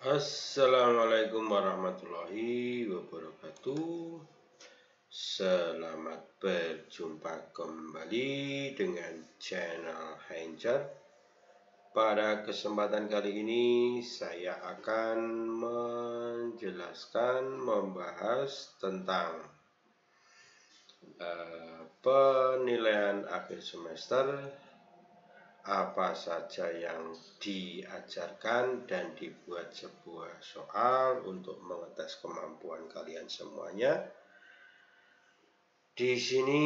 Assalamualaikum warahmatullahi wabarakatuh. Selamat berjumpa kembali dengan channel Heinzer. Pada kesempatan kali ini saya akan membahas tentang penilaian akhir semester, apa saja yang diajarkan dan dibuat sebuah soal untuk mengetes kemampuan kalian semuanya. Di sini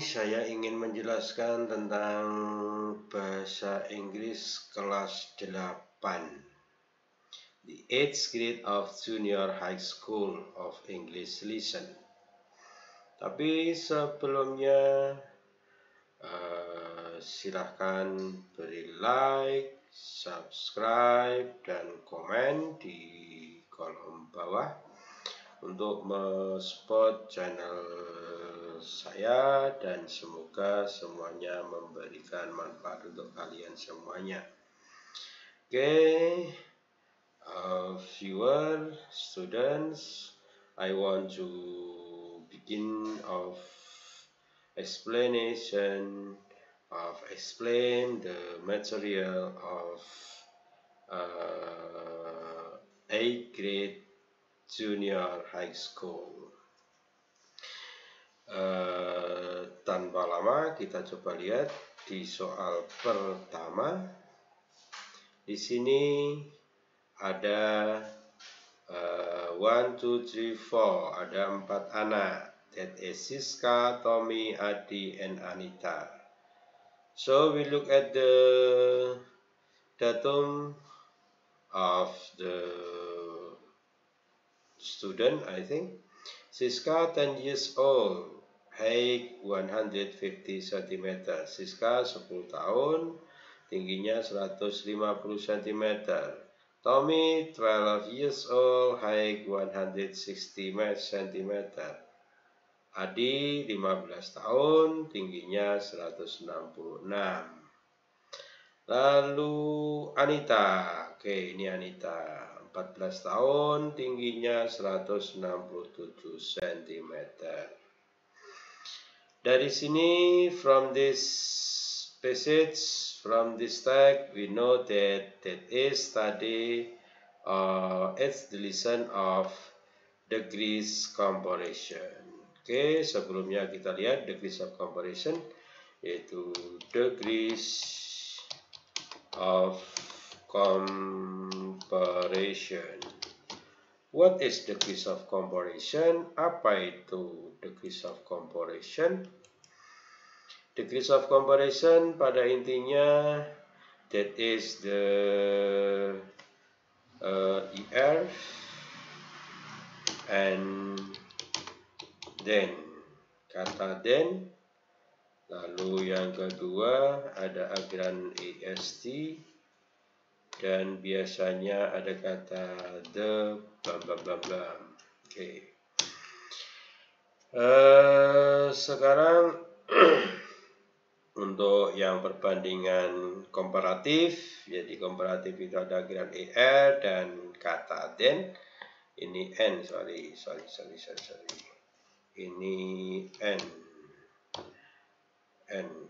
saya ingin menjelaskan tentang bahasa Inggris kelas 8, the 8th grade of Junior High School of English Lesson. Tapi sebelumnya silahkan beri like, subscribe, dan komen di kolom bawah untuk men-support channel saya, dan semoga semuanya memberikan manfaat untuk kalian semuanya. Viewer, students, I want to begin of explain the material of 8th grade Junior High School. Tanpa lama kita coba lihat di soal pertama. Di sini ada 1, 2, 3, 4, ada 4 anak. That is Siska, Tommy, Adi, and Anita. So we look at the datum of the student. I think Siska 10 years old, height 150 cm. Siska 10 tahun, tingginya 150 cm. Tommy 12 years old, height 160 cm. Adi 15 tahun, tingginya 166. Lalu Anita, ini Anita, 14 tahun, tingginya 167 cm. Dari sini, from this passage, from this text, we know that is study it's the lesson of degrees comparison. Sebelumnya kita lihat degrees of comparison, yaitu degrees of comparison. What is degrees of comparison? Apa itu degrees of comparison? Degrees of comparison pada intinya that is the ER and then, kata then. Lalu yang kedua ada akhiran EST, dan biasanya ada kata the blam blam blam blam. Sekarang untuk yang perbandingan komparatif, jadi komparatif itu ada akhiran ER dan kata then. Ini N, sorry. Ini N,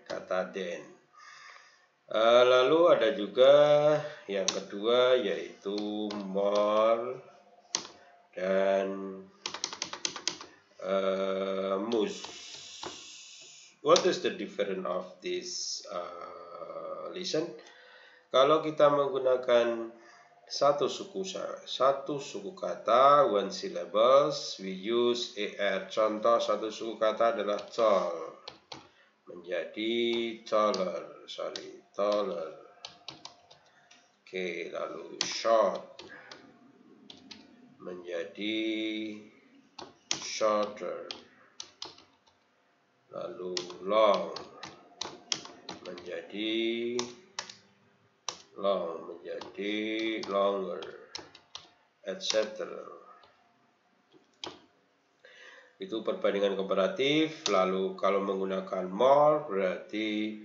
kata then. Lalu ada juga yang kedua, yaitu more dan most. What is the difference of this lesson? Kalau kita menggunakan satu suku kata, one syllables, we use ER. Contoh satu suku kata adalah tall, menjadi taller. Lalu short menjadi shorter. Lalu long menjadi longer, etc. Itu perbandingan komparatif. Lalu kalau menggunakan more berarti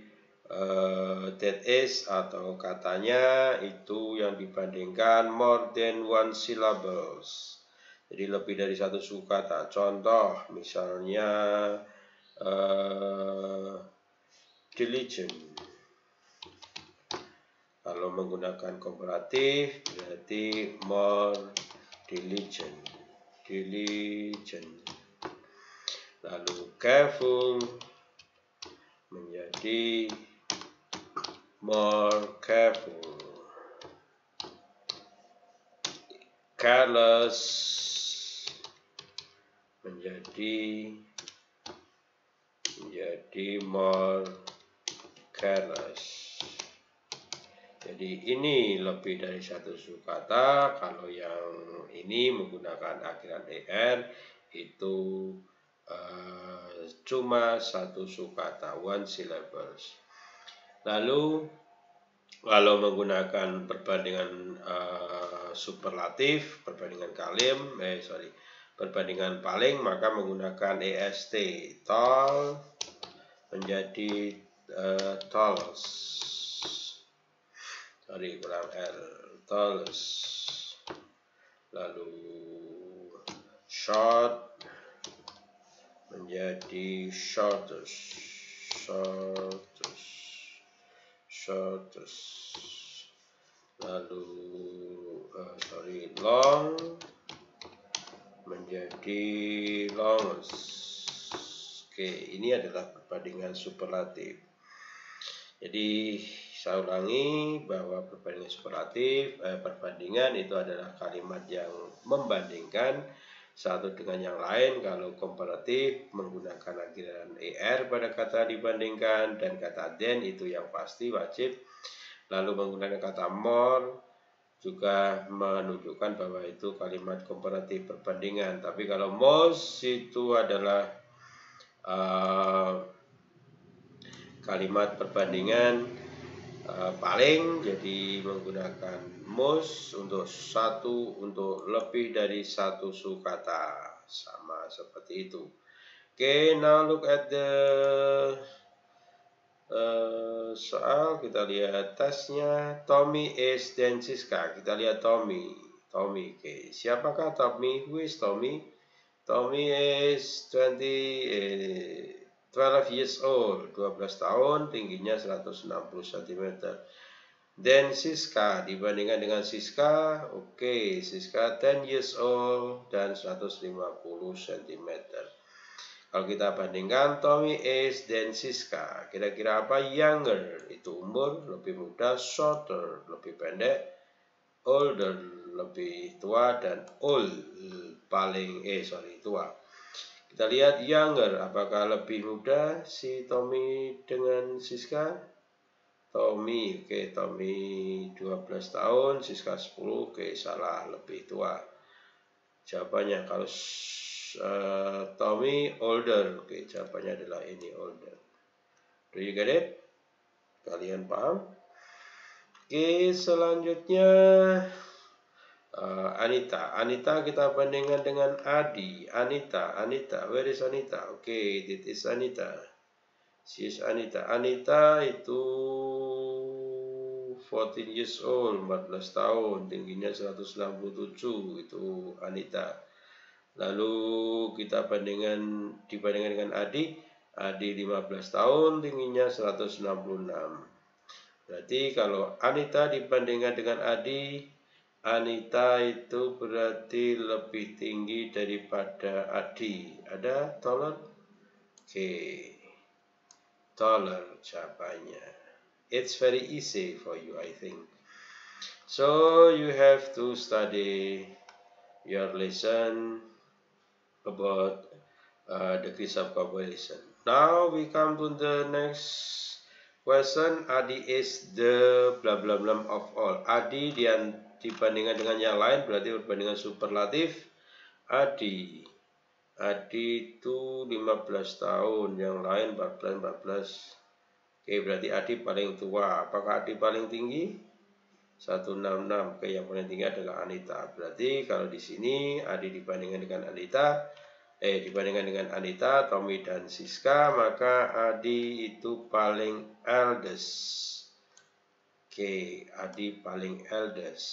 that is atau katanya itu yang dibandingkan more than one syllables. Jadi lebih dari satu sukata. Contoh misalnya diligent. Kalau menggunakan komparatif berarti more diligent. Lalu careful menjadi more careful. Careless menjadi more careless. Jadi ini lebih dari satu sukata. Kalau yang ini menggunakan akhiran er itu cuma satu sukata, one syllables. Lalu kalau menggunakan perbandingan superlatif, perbandingan perbandingan paling, maka menggunakan est, tall menjadi tallest. Kurang R, tallest. Lalu short menjadi shortest. Lalu long menjadi longest. Oke, ini adalah perbandingan superlatif. Jadi saya ulangi bahwa perbandingan superlatif, perbandingan itu adalah kalimat yang membandingkan satu dengan yang lain. Kalau komparatif menggunakan akhiran er pada kata dibandingkan, dan kata than itu yang pasti wajib. Lalu menggunakan kata more juga menunjukkan bahwa itu kalimat komparatif perbandingan. Tapi kalau most itu adalah kalimat perbandingan paling, jadi menggunakan most untuk lebih dari satu sukata, sama seperti itu. Oke, now look at the soal. Kita lihat tesnya. Tommy is then Siska. Kita lihat Tommy. Oke, siapakah Tommy? Who is Tommy? Tommy is 12 years old, 12 tahun, tingginya 160 cm. Then Siska, dibandingkan dengan Siska, oke, Siska 10 years old dan 150 cm. Kalau kita bandingkan Tommy is then Siska, kira-kira apa? Younger, itu umur, lebih muda. Shorter, lebih pendek. Older, lebih tua. Dan old, tua. Kita lihat younger, apakah lebih muda si Tommy dengan Siska? Tommy 12 tahun, Siska 10, salah, lebih tua. Jawabannya kalau Tommy older, jawabannya adalah ini, older. Do you get it? Kalian paham? Selanjutnya Anita kita bandingkan dengan Adi. Anita, where is Anita? This is Anita. She is Anita. Anita itu 14 years old, 14 tahun, tingginya 167, itu Anita. Lalu kita dibandingkan dengan Adi 15 tahun, tingginya 166. Berarti kalau Anita dibandingkan dengan Adi, Anita itu berarti lebih tinggi daripada Adi. Ada taller? Taller jawabannya. It's very easy for you, I think. So you have to study your lesson about degrees of comparison. Now we come to the next question. Adi is the blah blah blah of all. Adi dibandingkan dengan yang lain berarti perbandingan superlatif. Adi itu 15 tahun, yang lain 14. Berarti Adi paling tua. Apakah Adi paling tinggi? 166. Yang paling tinggi adalah Anita. Berarti kalau di sini Adi dibandingkan dengan Anita, Dibandingkan dengan Anita, Tommy, dan Siska, maka Adi itu paling eldest. Oke, Adi paling eldest.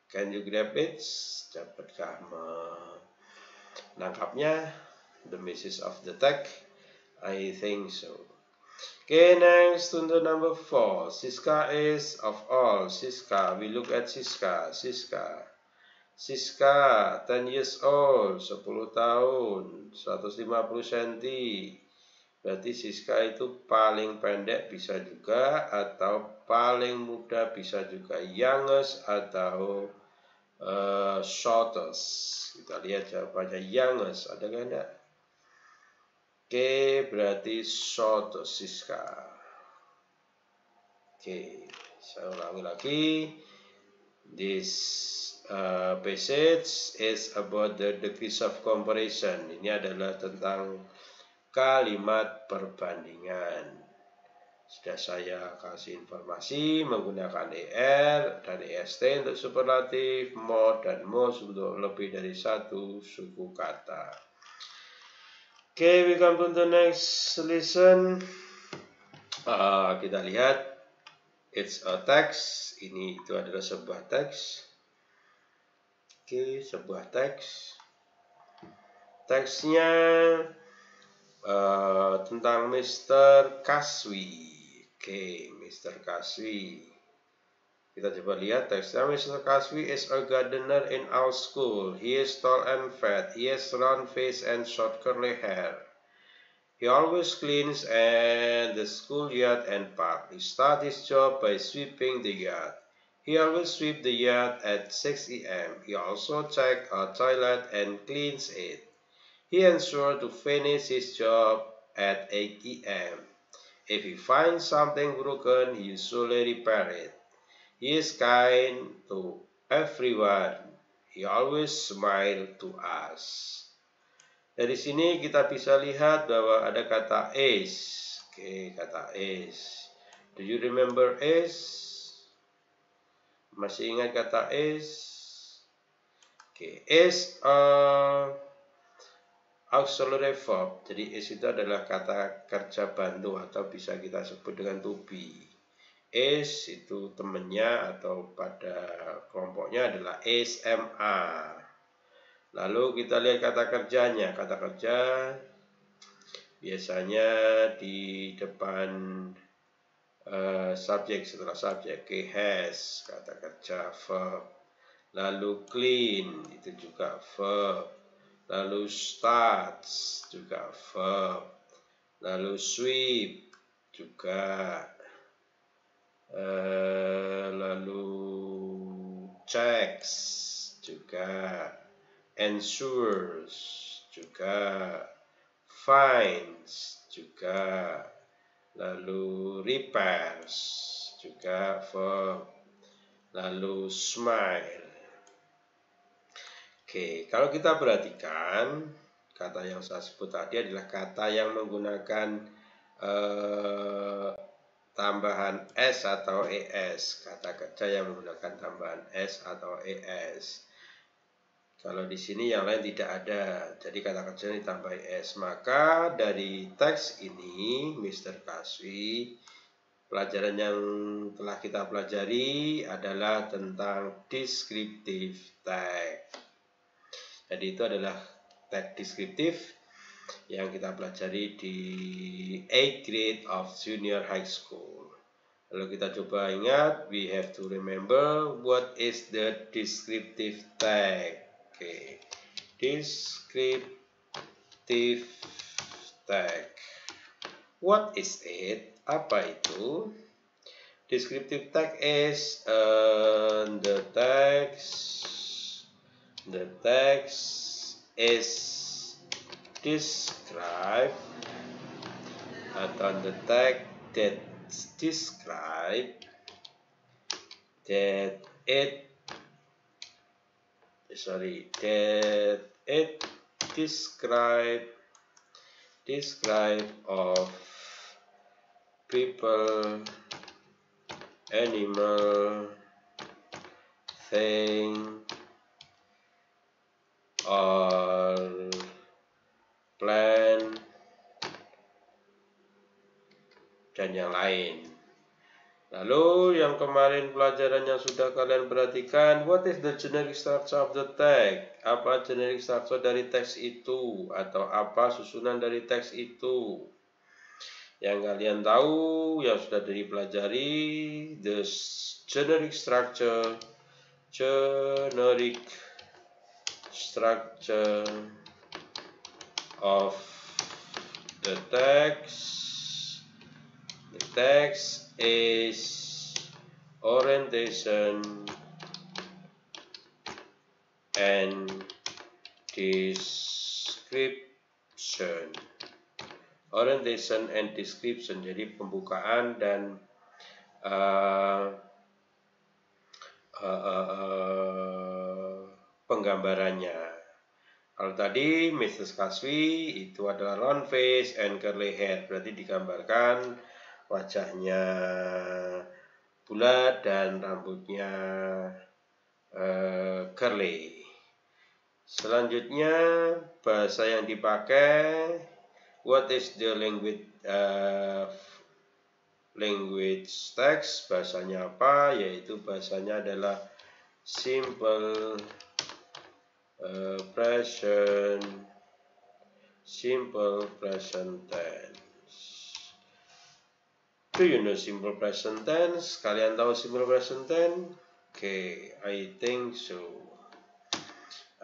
Can you grab it? Dapatkah menangkapnya? The message of the tag? I think so. Okay, next to the number 4. Siska is of all. Siska, we look at Siska. Siska, 10 years old, 10 tahun, 150 cm. Berarti Siska itu paling pendek bisa juga, atau paling muda bisa juga. Youngest atau shortest. Kita lihat jawabannya youngest. Ada nggak enggak? Oke, berarti shortest Siska. Oke, saya ulangi lagi. This passage is about the degrees of comparison. Ini adalah tentang kalimat perbandingan. Sudah saya kasih informasi menggunakan ER dan EST untuk superlatif, mod dan most untuk lebih dari satu suku kata. Okay, we come to the next lesson. Kita lihat, it's a text. Ini itu adalah sebuah teks. Oke, sebuah teks. Teksnya tentang Mr. Kaswi. Oke, Mr. Kaswi. Kita coba lihat teksnya. Mr. Kaswi is a gardener in our school. He is tall and fat. He has round face and short curly hair. He always cleans the schoolyard and park. He starts his job by sweeping the yard. He always sweeps the yard at 6 a.m. He also checks a toilet and cleans it. He ensures to finish his job at 8 p.m. If he finds something broken, he usually repairs it. He is kind to everyone. He always smiles to us. Dari sini kita bisa lihat bahwa ada kata is. Oke, kata is. Do you remember is? Masih ingat kata is? Oke, is auxiliary verb. Jadi is itu adalah kata kerja bantu atau bisa kita sebut dengan to be. Is itu temannya atau pada kelompoknya adalah SMA. Lalu kita lihat kata kerjanya. Kata kerja biasanya di depan subjek, setelah subjek. Okay, has, kata kerja, verb. Lalu clean, itu juga verb. Lalu starts, juga verb. Lalu sweep, juga. Lalu checks, juga. Ensures, juga. Finds, juga. Lalu repairs, juga verb. Lalu smile. Oke, kalau kita perhatikan, kata yang saya sebut tadi adalah kata yang menggunakan tambahan s atau es. Kata kerja yang menggunakan tambahan s atau es. Kalau di sini yang lain tidak ada, jadi kata kerja ditambah s. Maka dari teks ini, Mr. Kaswi, pelajaran yang telah kita pelajari adalah tentang descriptive tag. Jadi itu adalah tag deskriptif yang kita pelajari di 8th grade of junior high school. Lalu kita coba ingat, we have to remember what is the descriptive tag. Oke, descriptive tag. What is it? Apa itu? Descriptive tag is the text is describe atau the tag that describe that it describe of people, animal, thing, or plan, dan yang lain. Lalu yang kemarin pelajaran yang sudah kalian perhatikan, what is the generic structure of the text? Apa generic structure dari teks itu? Atau apa susunan dari teks itu? Yang kalian tahu, yang sudah dipelajari, the generic structure of the text. The text is orientation and description. Orientation and description, jadi pembukaan dan penggambarannya. Kalau tadi Mrs. Kaswi itu adalah round face and curly hair, berarti digambarkan wajahnya bulat dan rambutnya curly. Selanjutnya bahasa yang dipakai, what is the language text, bahasanya apa? Yaitu bahasanya adalah simple present tense. Do you know simple present tense? Kalian tahu simple present tense? Okay, I think so.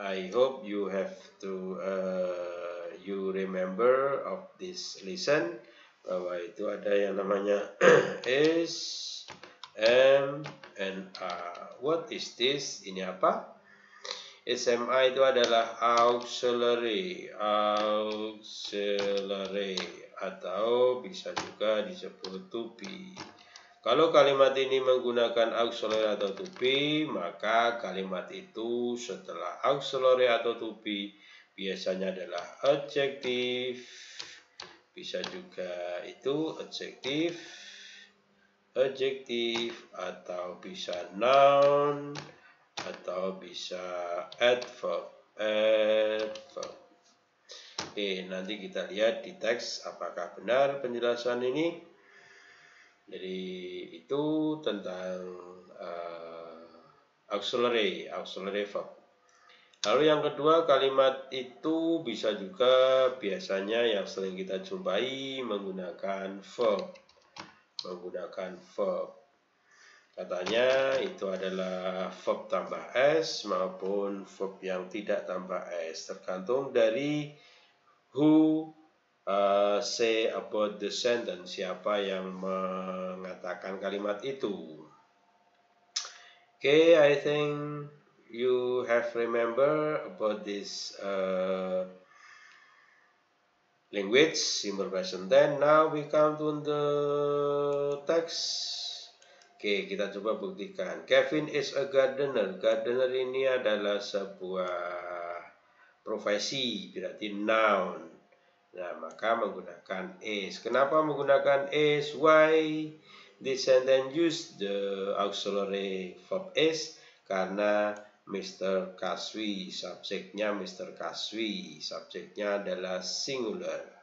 I hope you have to you remember of this lesson, bahwa itu ada yang namanya is, am, and are. What is this? Ini apa? SMI itu adalah auxiliary atau bisa juga disebut to be. Kalau kalimat ini menggunakan auxiliary atau to be, maka kalimat itu setelah auxiliary atau to be biasanya adalah adjektif, bisa juga itu adjektif atau bisa noun, atau bisa adverb. Oke, nanti kita lihat di teks apakah benar penjelasan ini. Jadi itu tentang auxiliary verb. Lalu yang kedua, kalimat itu bisa juga biasanya yang sering kita jumpai menggunakan verb. Katanya itu adalah verb tambah S maupun verb yang tidak tambah S, tergantung dari who say about the sentence, siapa yang mengatakan kalimat itu. Okay, I think you have remember about this language, simple present tense. Now we come to the text. Oke, kita coba buktikan. Kevin is a gardener. Gardener ini adalah sebuah profesi, berarti noun. Nah, maka menggunakan is. Kenapa menggunakan is? Why this sentence use the auxiliary verb is? Karena Mr. Kaswi, subjeknya Mr. Kaswi, subjeknya adalah singular.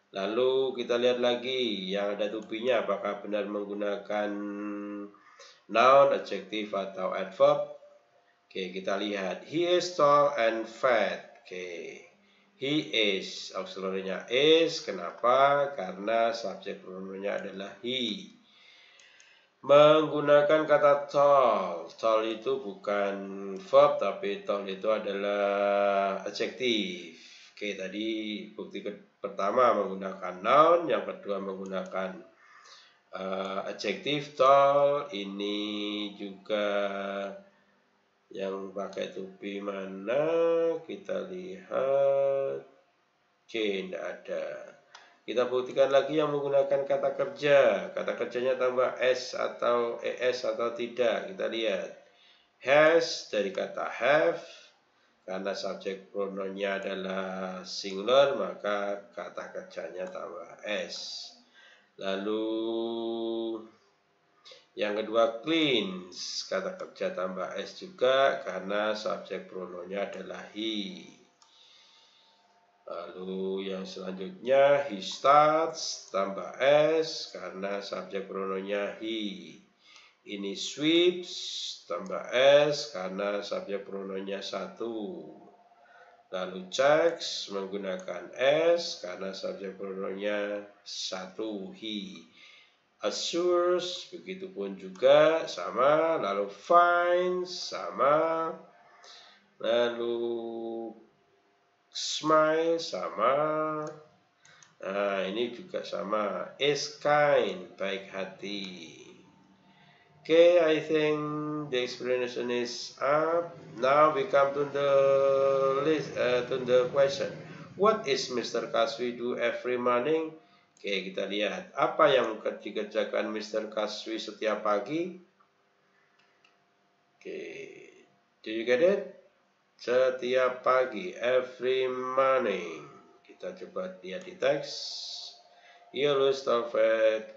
Lalu kita lihat lagi yang ada to be-nya, apakah benar menggunakan noun, adjektif, atau adverb. Oke, kita lihat. He is tall and fat. Oke, he is, auxiliary-nya is. Kenapa? Karena subjek pronoun-nya adalah he. Menggunakan kata tall. Tall itu bukan verb, tapi tall itu adalah adjektif. Oke, tadi bukti pertama menggunakan noun, yang kedua menggunakan adjektif tall. Ini juga yang pakai to be mana? Kita lihat. Oke, tidak ada. Kita buktikan lagi yang menggunakan kata kerja. Kata kerjanya tambah s atau es atau tidak. Kita lihat. Has dari kata have. Karena subjek pronounnya adalah singular, maka kata kerjanya tambah s. Lalu Yang kedua cleans, kata kerja tambah S juga karena subjek pronounnya adalah he. Lalu yang selanjutnya he starts tambah S karena subjek pronounnya he. Ini sweeps tambah S karena subjek pronounnya satu. Lalu checks menggunakan S karena subjek pronounnya satu, he. Assures begitupun juga sama. Lalu finds sama. Lalu smile sama. Nah, ini juga sama. Is kind, baik hati. Okay, I think the explanation is up. Now we come to the list, to the question. What is Mr. Kaswi do every morning? Oke, kita lihat apa yang dikerjakan Mr. Kaswi setiap pagi. Oke, do you get it? Setiap pagi, every morning. Kita coba lihat di teks. He always starts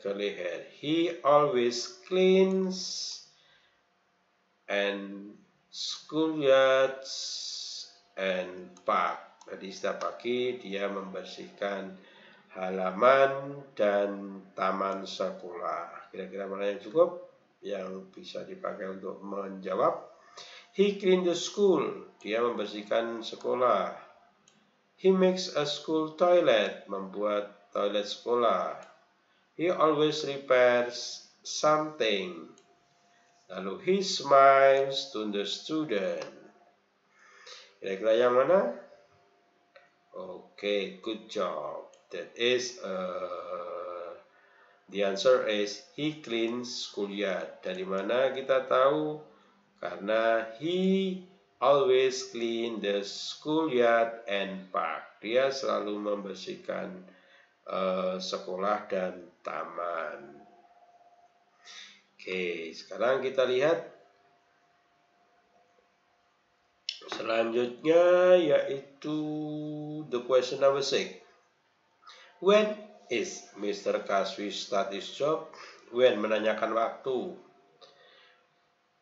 curly hair. He always cleans and schoolyards and park. Jadi setiap pagi dia membersihkan halaman dan taman sekolah. Kira-kira mana yang cukup yang bisa dipakai untuk menjawab? He cleaned the school. Dia membersihkan sekolah. He makes a school toilet. Membuat toilet sekolah. He always repairs something. Lalu he smiles to the student. Kira-kira yang mana? Okay, good job. That is the answer is he cleans schoolyard. Dari mana kita tahu? Karena he always clean the schoolyard and park. Dia selalu membersihkan sekolah dan taman. Oke, sekarang kita lihat selanjutnya yaitu the question number 6. When is Mr. Kaswi start his job? When menanyakan waktu.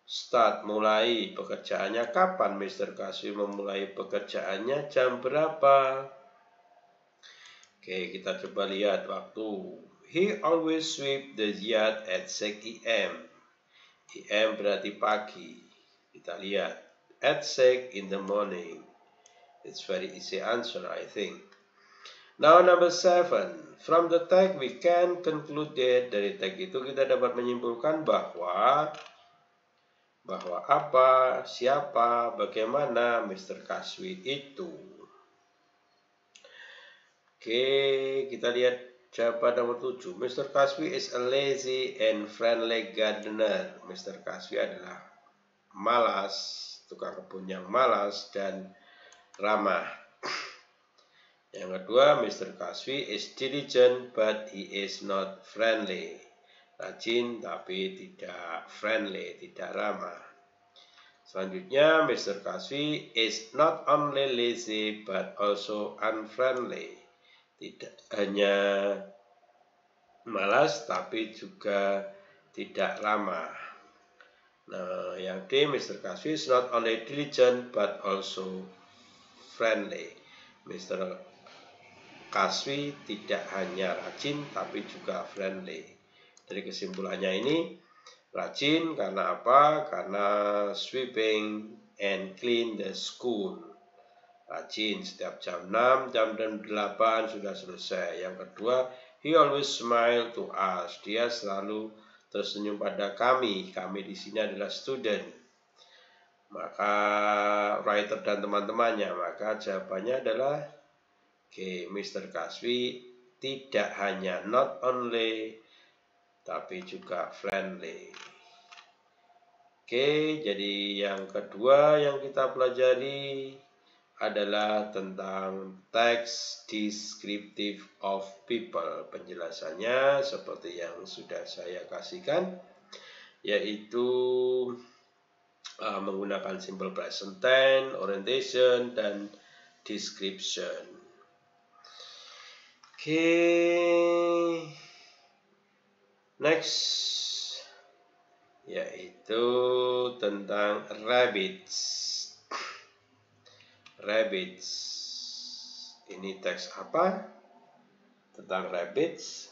Start mulai pekerjaannya kapan Mr. Kaswi memulai pekerjaannya, jam berapa? Oke, kita coba lihat waktu. He always sweep the yard at 6 AM. AM berarti pagi. Kita lihat. At 6 in the morning. It's very easy answer, I think. Now number 7. From the text we can conclude that, dari teks itu kita dapat menyimpulkan bahwa apa, siapa, bagaimana Mr. Kaswi itu. Oke, kita lihat jawaban nomor 7. Mr. Kaswi is a lazy and friendly gardener. Mr. Kaswi adalah malas, tukang kebun yang malas dan ramah. Yang kedua, Mr. Kaswi is diligent but he is not friendly. Rajin tapi tidak friendly, tidak ramah. Selanjutnya, Mr. Kaswi is not only lazy but also unfriendly. Tidak hanya malas tapi juga tidak ramah. Nah, yang D, Mr. Kaswi is not only diligent but also friendly. Mr. Kaswi tidak hanya rajin tapi juga friendly. Dari kesimpulannya ini, rajin karena apa? Karena sweeping and clean the school. Rajin setiap jam 6, jam 8 sudah selesai. Yang kedua, he always smile to us. Dia selalu tersenyum pada kami. Kami di sini adalah student. Maka writer dan teman-temannya. Maka jawabannya adalah Mr. Kaswi tidak hanya not only tapi juga friendly. Jadi yang kedua yang kita pelajari adalah tentang text descriptive of people. Penjelasannya seperti yang sudah saya kasihkan, yaitu menggunakan simple present tense, orientation, dan description. Next. yaitu tentang rabbits. Rabbits. Ini teks apa? Tentang rabbits.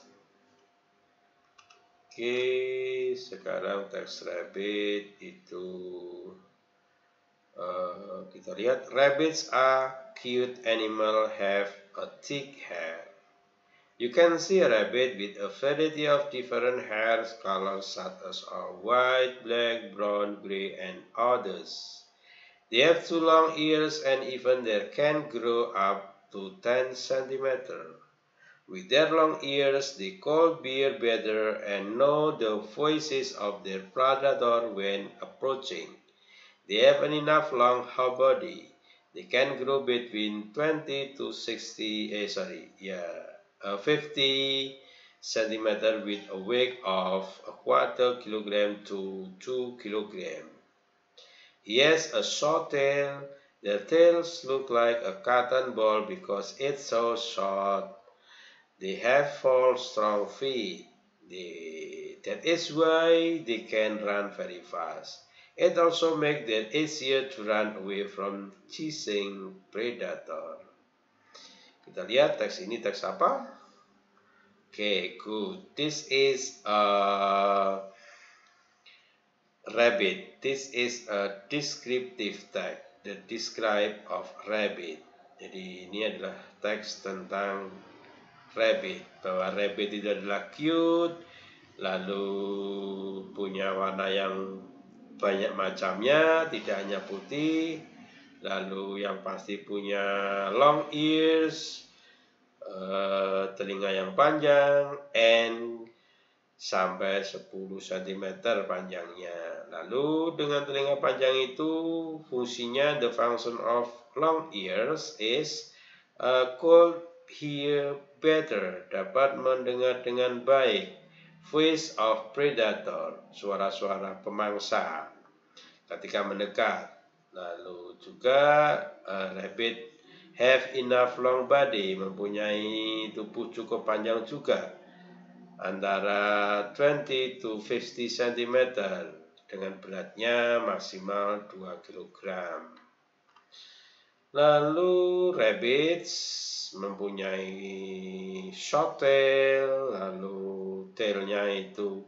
Oke, sekarang teks rabbit itu kita lihat. Rabbits are cute animal, have a thick hair. You can see a rabbit with a variety of different hair colors such as white, black, brown, gray, and others. They have 2 long ears and even they can grow up to 10 centimeters. With their long ears, they call bear better and know the voices of their predator when approaching. They have an enough long whole body. They can grow between 20 to 50 centimeter with a weight of a quarter kilogram to 2 kilogram. He has a short tail. Their tails look like a cotton ball because it's so short. They have 4 strong feet. That is why they can run very fast. It also makes them easier to run away from chasing predator. Kita lihat teks ini teks apa? Okay, good. This is a rabbit. This is a descriptive text. The describe of rabbit. Jadi ini adalah teks tentang rabbit. Bahwa rabbit itu adalah cute, lalu punya warna yang banyak macamnya, tidak hanya putih, lalu yang pasti punya long ears, telinga yang panjang, and sampai 10 cm panjangnya. Lalu dengan telinga panjang itu fungsinya, the function of long ears is could hear better, dapat mendengar dengan baik, voice of predator, suara-suara pemangsa ketika mendekat. Lalu juga rabbit have enough long body, mempunyai tubuh cukup panjang juga, antara 20 to 50 cm dengan beratnya maksimal 2 kg. Lalu rabbits mempunyai short tail, lalu tailnya itu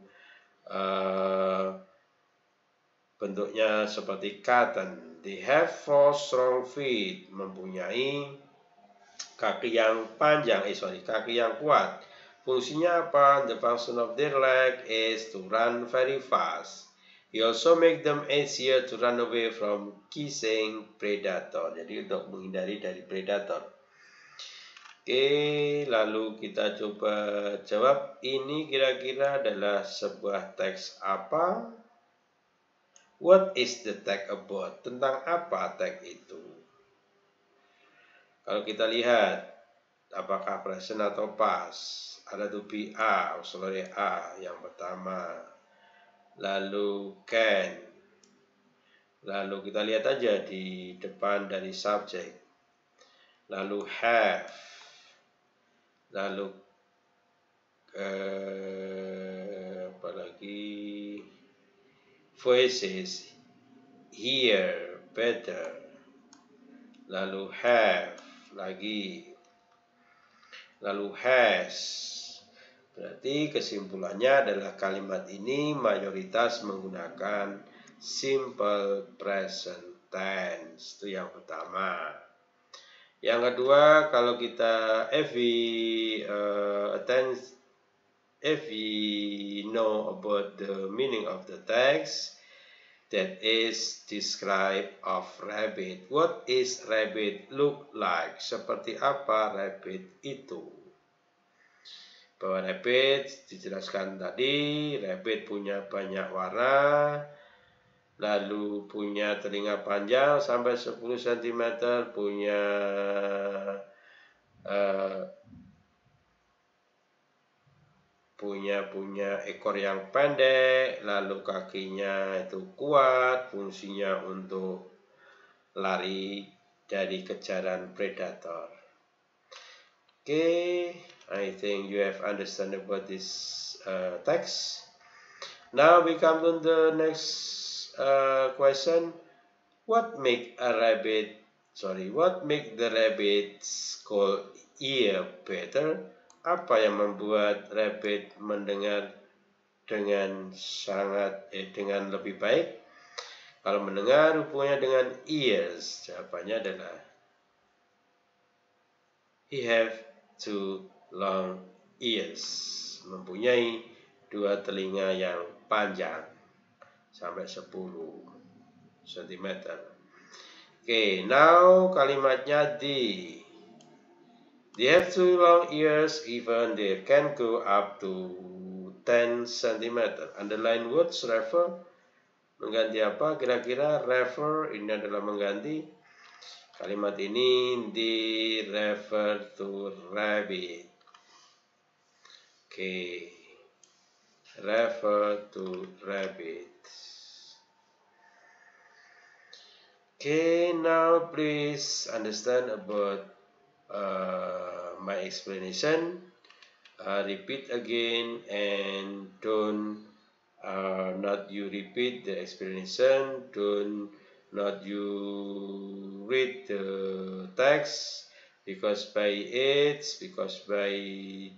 bentuknya seperti cotton. They have 4 strong feet, mempunyai kaki yang panjang, kaki yang kuat. Fungsinya apa? The function of their leg is to run very fast. He also make them easier to run away from chasing predator. Jadi untuk menghindari dari predator. Oke, lalu kita coba jawab. Ini kira-kira adalah sebuah teks apa? What is the text about? Tentang apa teks itu? Kalau kita lihat, apakah present atau past? Ada to be a, auxiliary a yang pertama. Lalu can. Lalu kita lihat aja di depan dari subject. Lalu have. Lalu apalagi voices, hear better. Lalu have lagi. Lalu has. Berarti kesimpulannya adalah kalimat ini mayoritas menggunakan simple present tense. Itu yang pertama. Yang kedua, kalau kita if we know about the meaning of the text, that is describe of rabbit. What is rabbit look like? Seperti apa rabbit itu? Bahwa rabbit dijelaskan tadi, rabbit punya banyak warna, lalu punya telinga panjang sampai 10 cm, punya ekor yang pendek, lalu kakinya itu kuat, fungsinya untuk lari dari kejaran predator. Okay, I think you have understand about this text. Now we come to the next question. What make the rabbit's call ear better? Apa yang membuat rabbit mendengar dengan dengan lebih baik? Kalau mendengar hubungannya dengan ears, jawabannya adalah he have two long ears, mempunyai dua telinga yang panjang sampai 10 cm. Okay, now kalimatnya they have two long ears, even they can go up to 10 cm. Underline words refer mengganti apa? Kira-kira refer ini adalah mengganti kalimat ini di refer to rabbit. Okay, refer to rabbit. Okay, now please understand about my explanation. Repeat again and don't not you repeat the explanation, not you read the text, because by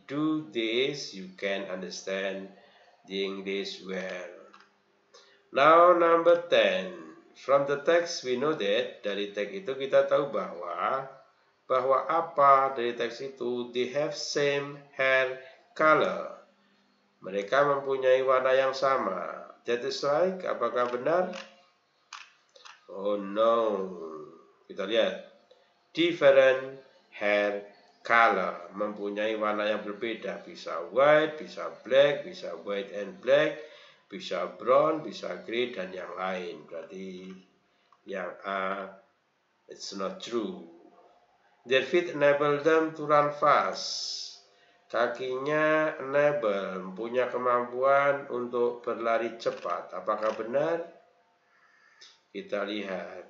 do this you can understand the English well. Now number 10. From the text we know that, dari teks itu kita tahu bahwa apa dari teks itu? They have same hair color. Mereka mempunyai warna yang sama. That is right. Apakah benar? Oh no. Kita lihat. Different hair color. Mempunyai warna yang berbeda. Bisa white, bisa black, bisa white and black, bisa brown, bisa grey, dan yang lain. Berarti yang A, it's not true. Their feet enable them to run fast. Kakinya enable, punya kemampuan untuk berlari cepat. Apakah benar? Kita lihat.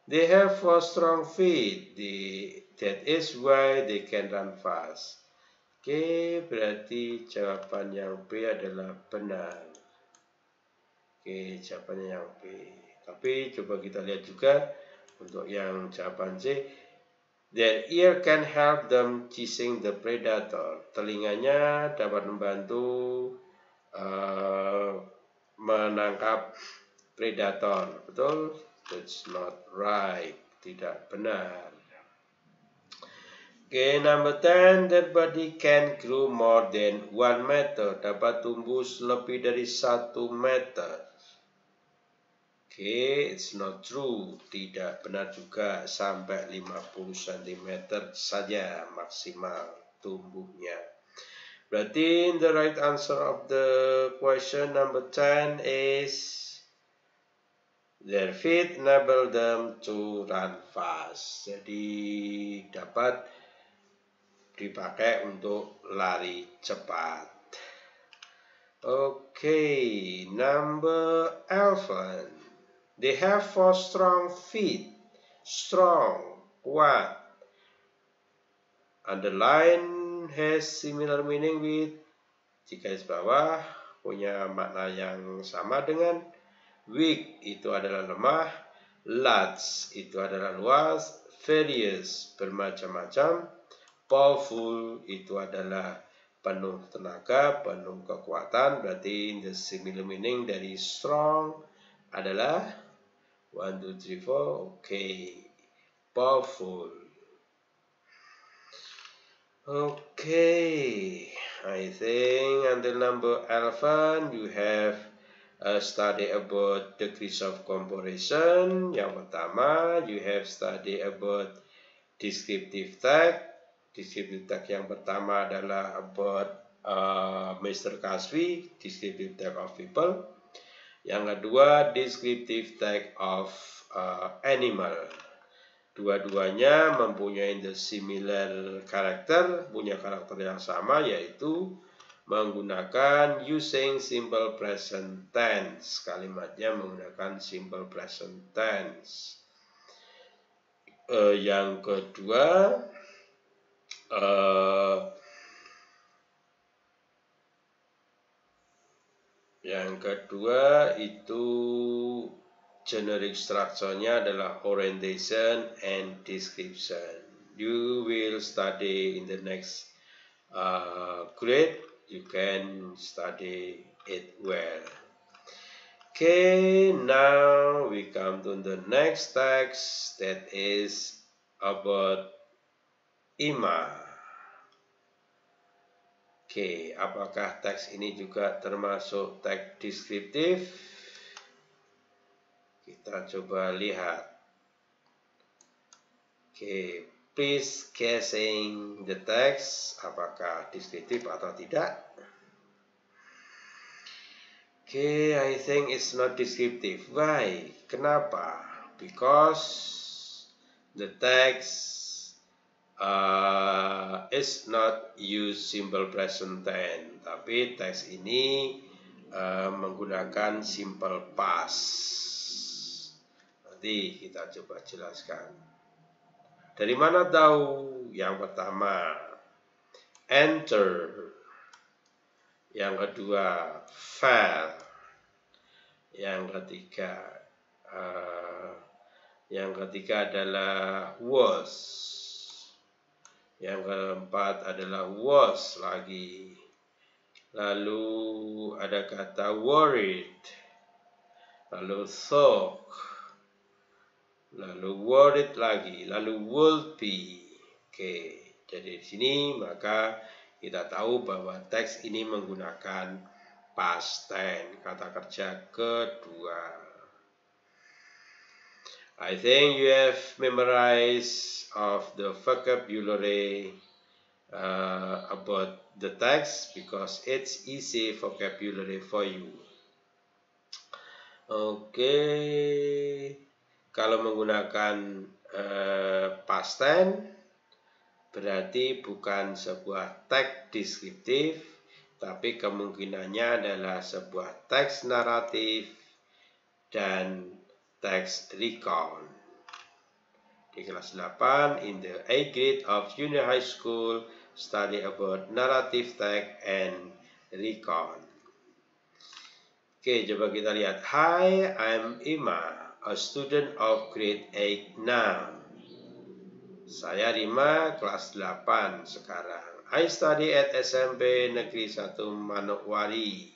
They have 4 strong feet. That is why they can run fast. Oke, berarti jawaban yang B adalah benar. Oke, jawabannya yang B. Tapi coba kita lihat juga untuk yang jawaban C. Their ear can help them chasing the predator. Telinganya dapat membantu menangkap predator. Betul? That's not right. Tidak benar. Okay, number 10. Their body can grow more than 1 meter. Dapat tumbuh lebih dari 1 meter. Okay, it's not true. Tidak benar juga, sampai 50 cm saja maksimal tumbuhnya. Berarti the right answer of the question number 10 is their feet enable them to run fast. Jadi dapat dipakai untuk lari cepat. Okay, number 11. They have 4 strong feet. Strong, kuat. Underline has similar meaning with, di garis bawah, punya makna yang sama dengan weak, itu adalah lemah. Large, itu adalah luas. Various, bermacam-macam. Powerful, itu adalah penuh tenaga, penuh kekuatan. Berarti the similar meaning dari strong adalah 1, 2, 3, 4. Okay. Powerful. Okay. I think until number 11 you have study about degrees of comparison. Yang pertama, you have study about descriptive text. Descriptive text yang pertama adalah about Mr. Kaswi, descriptive text of people. Yang kedua, descriptive text of animal. Dua-duanya mempunyai the similar karakter, punya karakter yang sama, yaitu menggunakan using simple present tense. Kalimatnya menggunakan simple present tense. Yang kedua, Yang kedua itu generic structure-nya adalah orientation and description. You will study in the next grade. You can study it well. Okay, now we come to the next text that is about Ima. Oke, apakah teks ini juga termasuk teks deskriptif? Kita coba lihat. Oke, please guessing the text, apakah deskriptif atau tidak? Oke, I think it's not descriptive. Why? Kenapa? Because the text is not use simple present tense, tapi teks ini menggunakan simple past. Nanti kita coba jelaskan. Dari mana tahu? Yang pertama, enter. Yang kedua, fell. Yang ketiga adalah was. Yang keempat adalah was lagi. Lalu ada kata worried. Lalu thought. Lalu worried lagi. Lalu would be. Oke, jadi di sini maka kita tahu bahwa teks ini menggunakan past tense, kata kerja kedua. I think you have memorized of the vocabulary about the text because it's easy vocabulary for you. Oke, kalau menggunakan past tense berarti bukan sebuah teks deskriptif, tapi kemungkinannya adalah sebuah teks naratif dan teks recount. Di kelas 8, in the 8th grade of junior high school, study about narrative text and recount. Oke, coba kita lihat. Hi, I'm Ima, a student of grade 8 now. Saya Rima, kelas 8 sekarang. I study at SMP Negeri 1 Manokwari.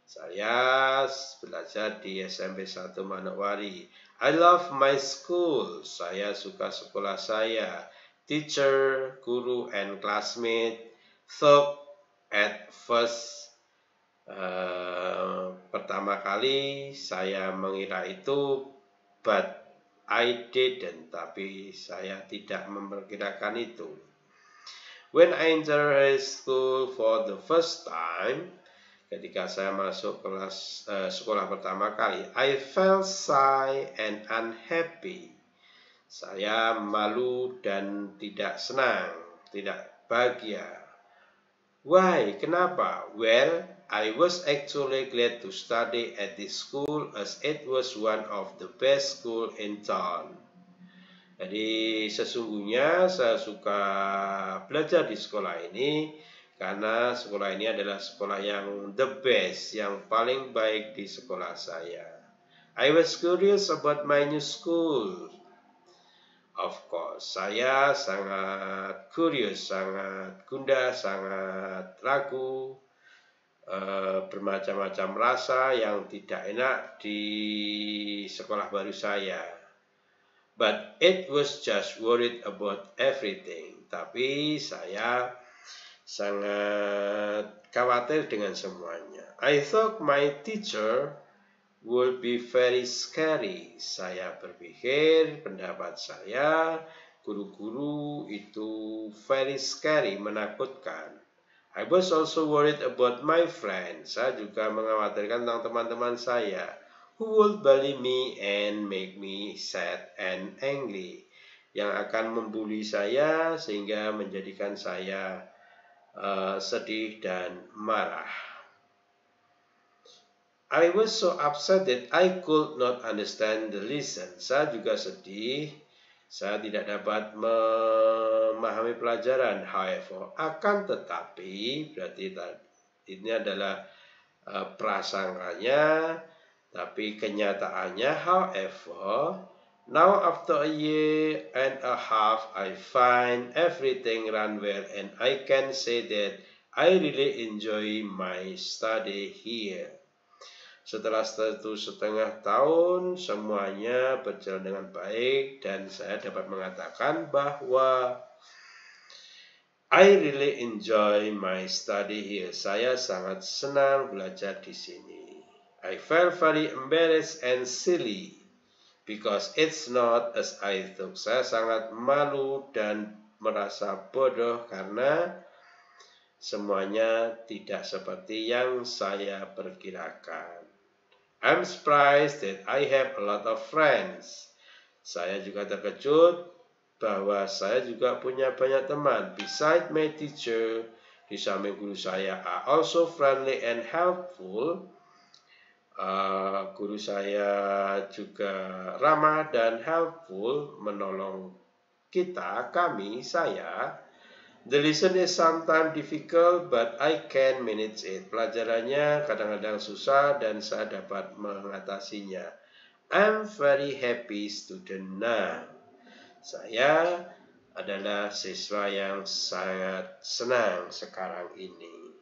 Saya belajar di SMP 1 Manokwari. I love my school. Saya suka sekolah saya. Teacher, guru, and classmate thought at first. Pertama kali saya mengira itu, but I didn't, tapi saya tidak memperkirakan itu. When I entered school for the first time, ketika saya masuk kelas sekolah pertama kali, I felt shy and unhappy. Saya malu dan tidak senang, tidak bahagia. Why? Kenapa? Well, I was actually glad to study at this school as it was one of the best school in town. Jadi sesungguhnya saya suka belajar di sekolah ini karena sekolah ini adalah sekolah yang the best, yang paling baik di sekolah saya. I was curious about my new school. Of course, saya sangat curious, sangat gundah, sangat ragu. Bermacam-macam rasa yang tidak enak di sekolah baru saya. But it was just worried about everything. Tapi saya sangat khawatir dengan semuanya. I thought my teacher would be very scary. Saya berpikir, pendapat saya, guru-guru itu very scary, menakutkan. I was also worried about my friends. Saya juga mengkhawatirkan tentang teman-teman saya who would bully me and make me sad and angry, yang akan membuli saya sehingga menjadikan saya sedih dan marah. I was so upset that I could not understand the lesson. Saya juga sedih. Saya tidak dapat memahami pelajaran. However, akan tetapi, berarti ini adalah prasangkanya, tapi kenyataannya, however, now after a year and a half, I find everything run well and I can say that I really enjoy my study here. Setelah 1,5 tahun, semuanya berjalan dengan baik dan saya dapat mengatakan bahwa I really enjoy my study here. Saya sangat senang belajar di sini. I felt very embarrassed and silly because it's not as I thought. Saya sangat malu dan merasa bodoh karena semuanya tidak seperti yang saya perkirakan. I'm surprised that I have a lot of friends. Saya juga terkejut bahwa saya juga punya banyak teman. Besides my teacher, di samping guru saya are also friendly and helpful. Guru saya juga ramah dan helpful, menolong kami, saya. The lesson is sometimes difficult, but I can manage it. Pelajarannya kadang-kadang susah dan saya dapat mengatasinya. I'm very happy student now. Saya adalah siswa yang sangat senang sekarang ini.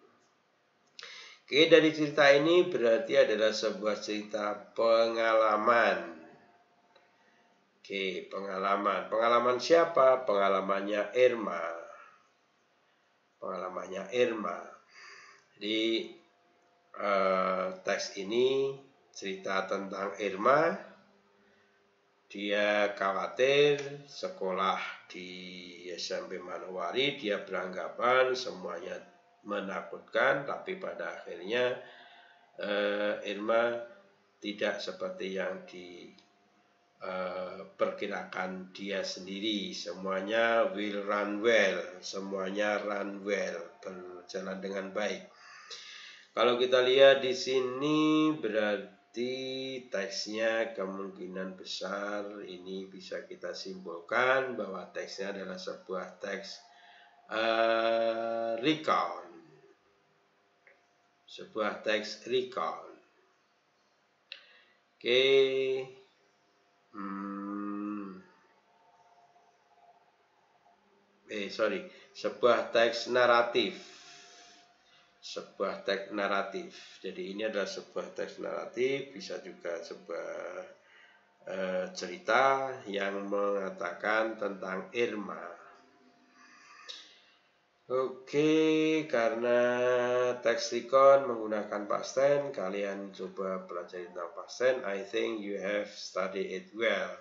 Oke, dari cerita ini berarti adalah sebuah cerita pengalaman. Oke, pengalaman. Pengalaman siapa? Pengalamannya Irma. Pengalamannya Irma. Di teks ini cerita tentang Irma. Dia khawatir sekolah di SMP Manowari, dia beranggapan semuanya menakutkan, tapi pada akhirnya Irma tidak seperti yang diperkirakan dia sendiri. Semuanya will run well, semuanya run well, berjalan dengan baik. Kalau kita lihat di sini berarti teksnya kemungkinan besar ini bisa kita simpulkan bahwa teksnya adalah sebuah teks recount. Sebuah teks recount. Oke. Sebuah teks naratif. Sebuah teks naratif. Jadi ini adalah sebuah teks naratif, bisa juga sebuah cerita yang mengatakan tentang Irma. Oke, karena teks recount menggunakan past tense, kalian coba pelajari tentang past tense. I think you have studied it well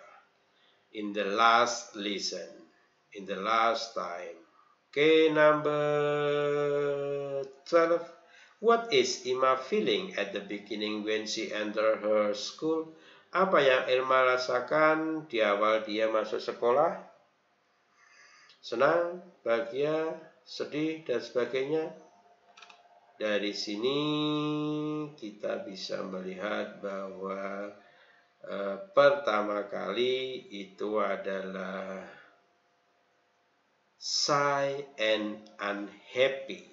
in the last lesson, in the last time. Okay, number 12. What is Irma feeling at the beginning when she entered her school? Apa yang Irma rasakan di awal dia masuk sekolah? Senang, bahagia, sedih, dan sebagainya. Dari sini kita bisa melihat bahwa pertama kali itu adalah shy and unhappy.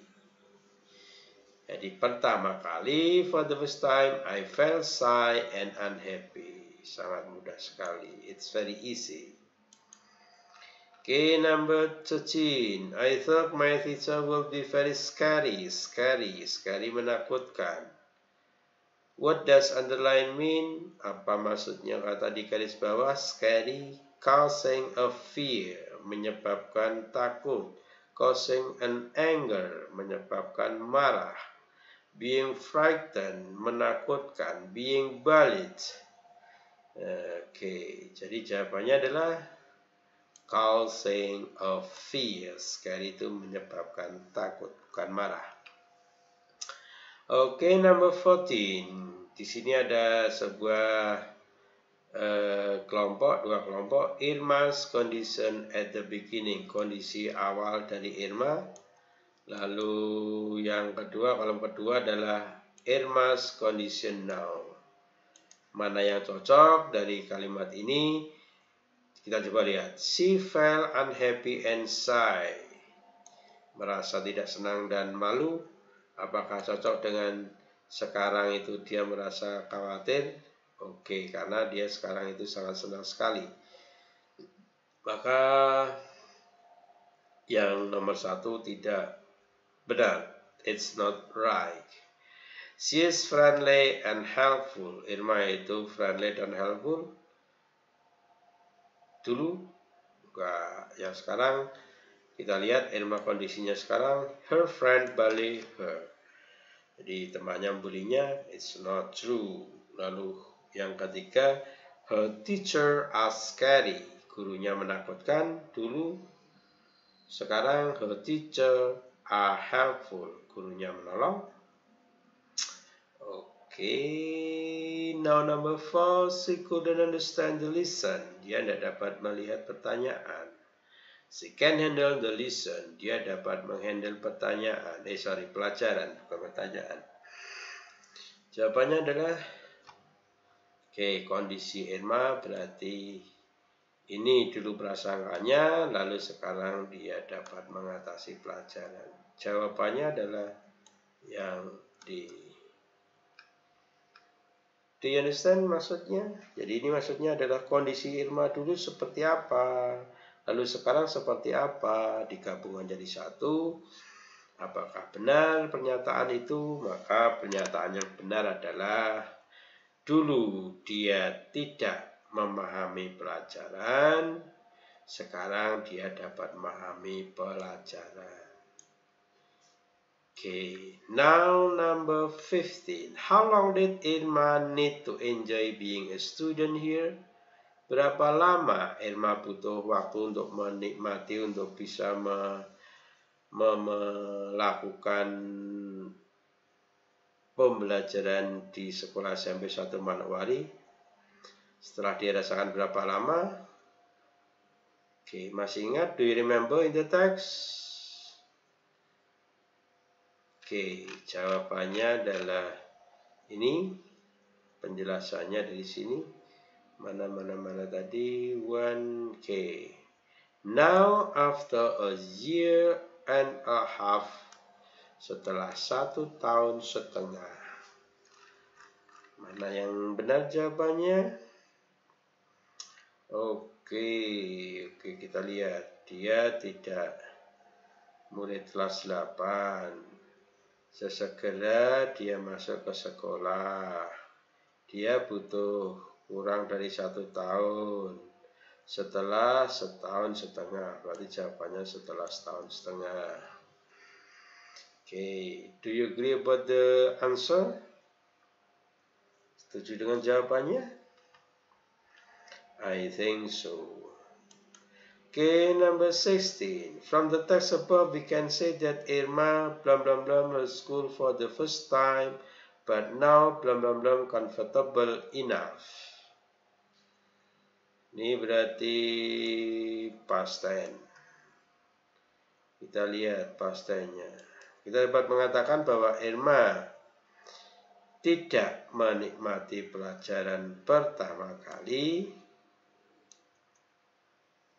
Jadi pertama kali, for the first time, I felt shy and unhappy. Sangat mudah sekali. It's very easy. Okay, number 13. I thought my teacher would be very scary. Scary menakutkan. What does underline mean? Apa maksudnya kata di garis bawah? Scary, causing a fear, menyebabkan takut. Causing an anger, menyebabkan marah. Being frightened, menakutkan. Being bullied. Oke, jadi jawabannya adalah causing a fear. Scary itu menyebabkan takut, bukan marah. Oke, number 14. Di sini ada sebuah dua kelompok. Irma's condition at the beginning, kondisi awal dari Irma. Lalu yang kedua, kelompok kedua adalah Irma's condition now. Mana yang cocok dari kalimat ini? Kita coba lihat. She felt unhappy and shy. Merasa tidak senang dan malu. Apakah cocok dengan sekarang itu dia merasa khawatir, oke, karena dia sekarang itu sangat senang sekali. Maka yang nomor 1 tidak benar. It's not right. She is friendly and helpful. Irma itu friendly dan helpful dulu. Nah, yang sekarang kita lihat Irma kondisinya sekarang, her friend bully her. Jadi temannya bulinya, it's not true. Lalu yang ketiga, her teacher are scary. Gurunya menakutkan dulu. Sekarang her teacher are helpful. Gurunya menolong. Okay, now number 4, she couldn't understand the lesson. Dia tidak dapat melihat pertanyaan. She can handle the lesson. Dia dapat menghandle pertanyaan. Pelajaran, bukan pertanyaan. Jawabannya adalah kondisi Irma berarti ini dulu prasangkanya, lalu sekarang dia dapat mengatasi pelajaran. Jawabannya adalah yang di. Do you understand maksudnya? Jadi ini maksudnya adalah kondisi Irma dulu seperti apa, lalu sekarang seperti apa, digabung menjadi satu. Apakah benar pernyataan itu? Maka pernyataan yang benar adalah dulu dia tidak memahami pelajaran, sekarang dia dapat memahami pelajaran. Okay, now number 15. How long did Irma need to enjoy being a student here? Berapa lama Irma butuh waktu untuk menikmati, untuk bisa melakukan pembelajaran di sekolah SMP 1 Manokwari? Setelah dirasakan berapa lama? Oke, masih ingat? Do you remember in the text? Oke, jawabannya adalah ini. Penjelasannya dari sini. Mana tadi? 1K. Now after a year and a half. Setelah 1,5 tahun. Mana yang benar jawabannya? Oke, kita lihat. Dia tidak murid kelas 8. Sesegera dia masuk ke sekolah, dia butuh kurang dari 1 tahun. Setelah 1,5 tahun, berarti jawabannya setelah 1,5 tahun. Okay, do you agree about the answer? Setuju dengan jawabannya? I think so. Okay, number 16. From the text above, we can say that Irma her school for the first time, but now comfortable enough. Ini berarti past tense. Kita lihat past tense-nya. Kita dapat mengatakan bahwa Irma tidak menikmati pelajaran pertama kali.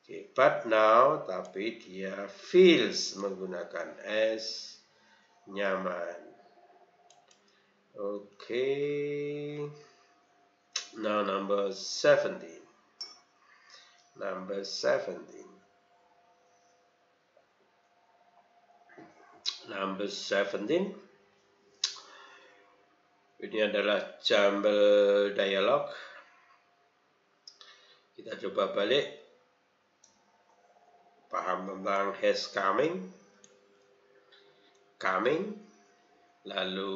Okay, but now, tapi dia feels menggunakan S, nyaman. Okay. Now number 17. Number 17. Number 17. Ini adalah jumble dialog. Kita coba balik. Paham tentang has coming, lalu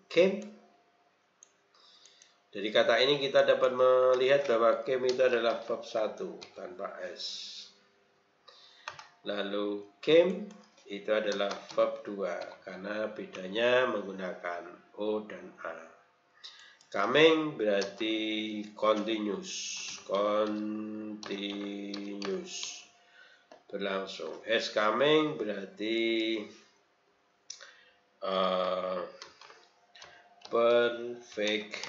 came. Dari kata ini kita dapat melihat bahwa came itu adalah verb 1 tanpa S. Lalu came itu adalah verb 2 karena bedanya menggunakan O dan A. Coming berarti continuous. Berlangsung. Has coming berarti perfect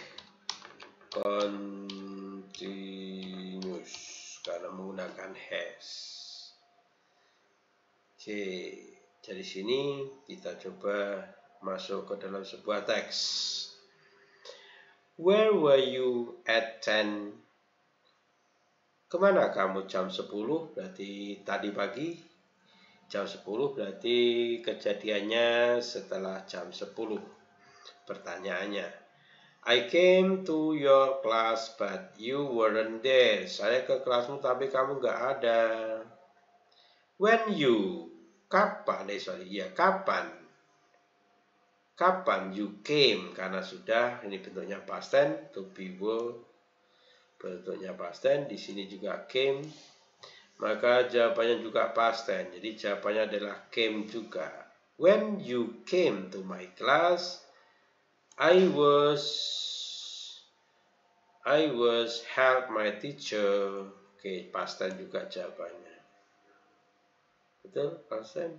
continuous karena menggunakan has. Oke, dari sini kita coba masuk ke dalam sebuah teks. Where were you at 10? Kemana kamu jam 10? Berarti tadi pagi. Jam 10 berarti kejadiannya setelah jam 10. Pertanyaannya, I came to your class but you weren't there. Saya ke kelasmu tapi kamu nggak ada. When you, kapan? Kapan? Kapan you came? Karena sudah, ini bentuknya past tense, to be were, bentuknya past tense. Di sini juga came, maka jawabannya juga past tense. Jadi jawabannya adalah came juga. When you came to my class, I was help my teacher. Oke, past tense juga jawabannya. Betul, past tense.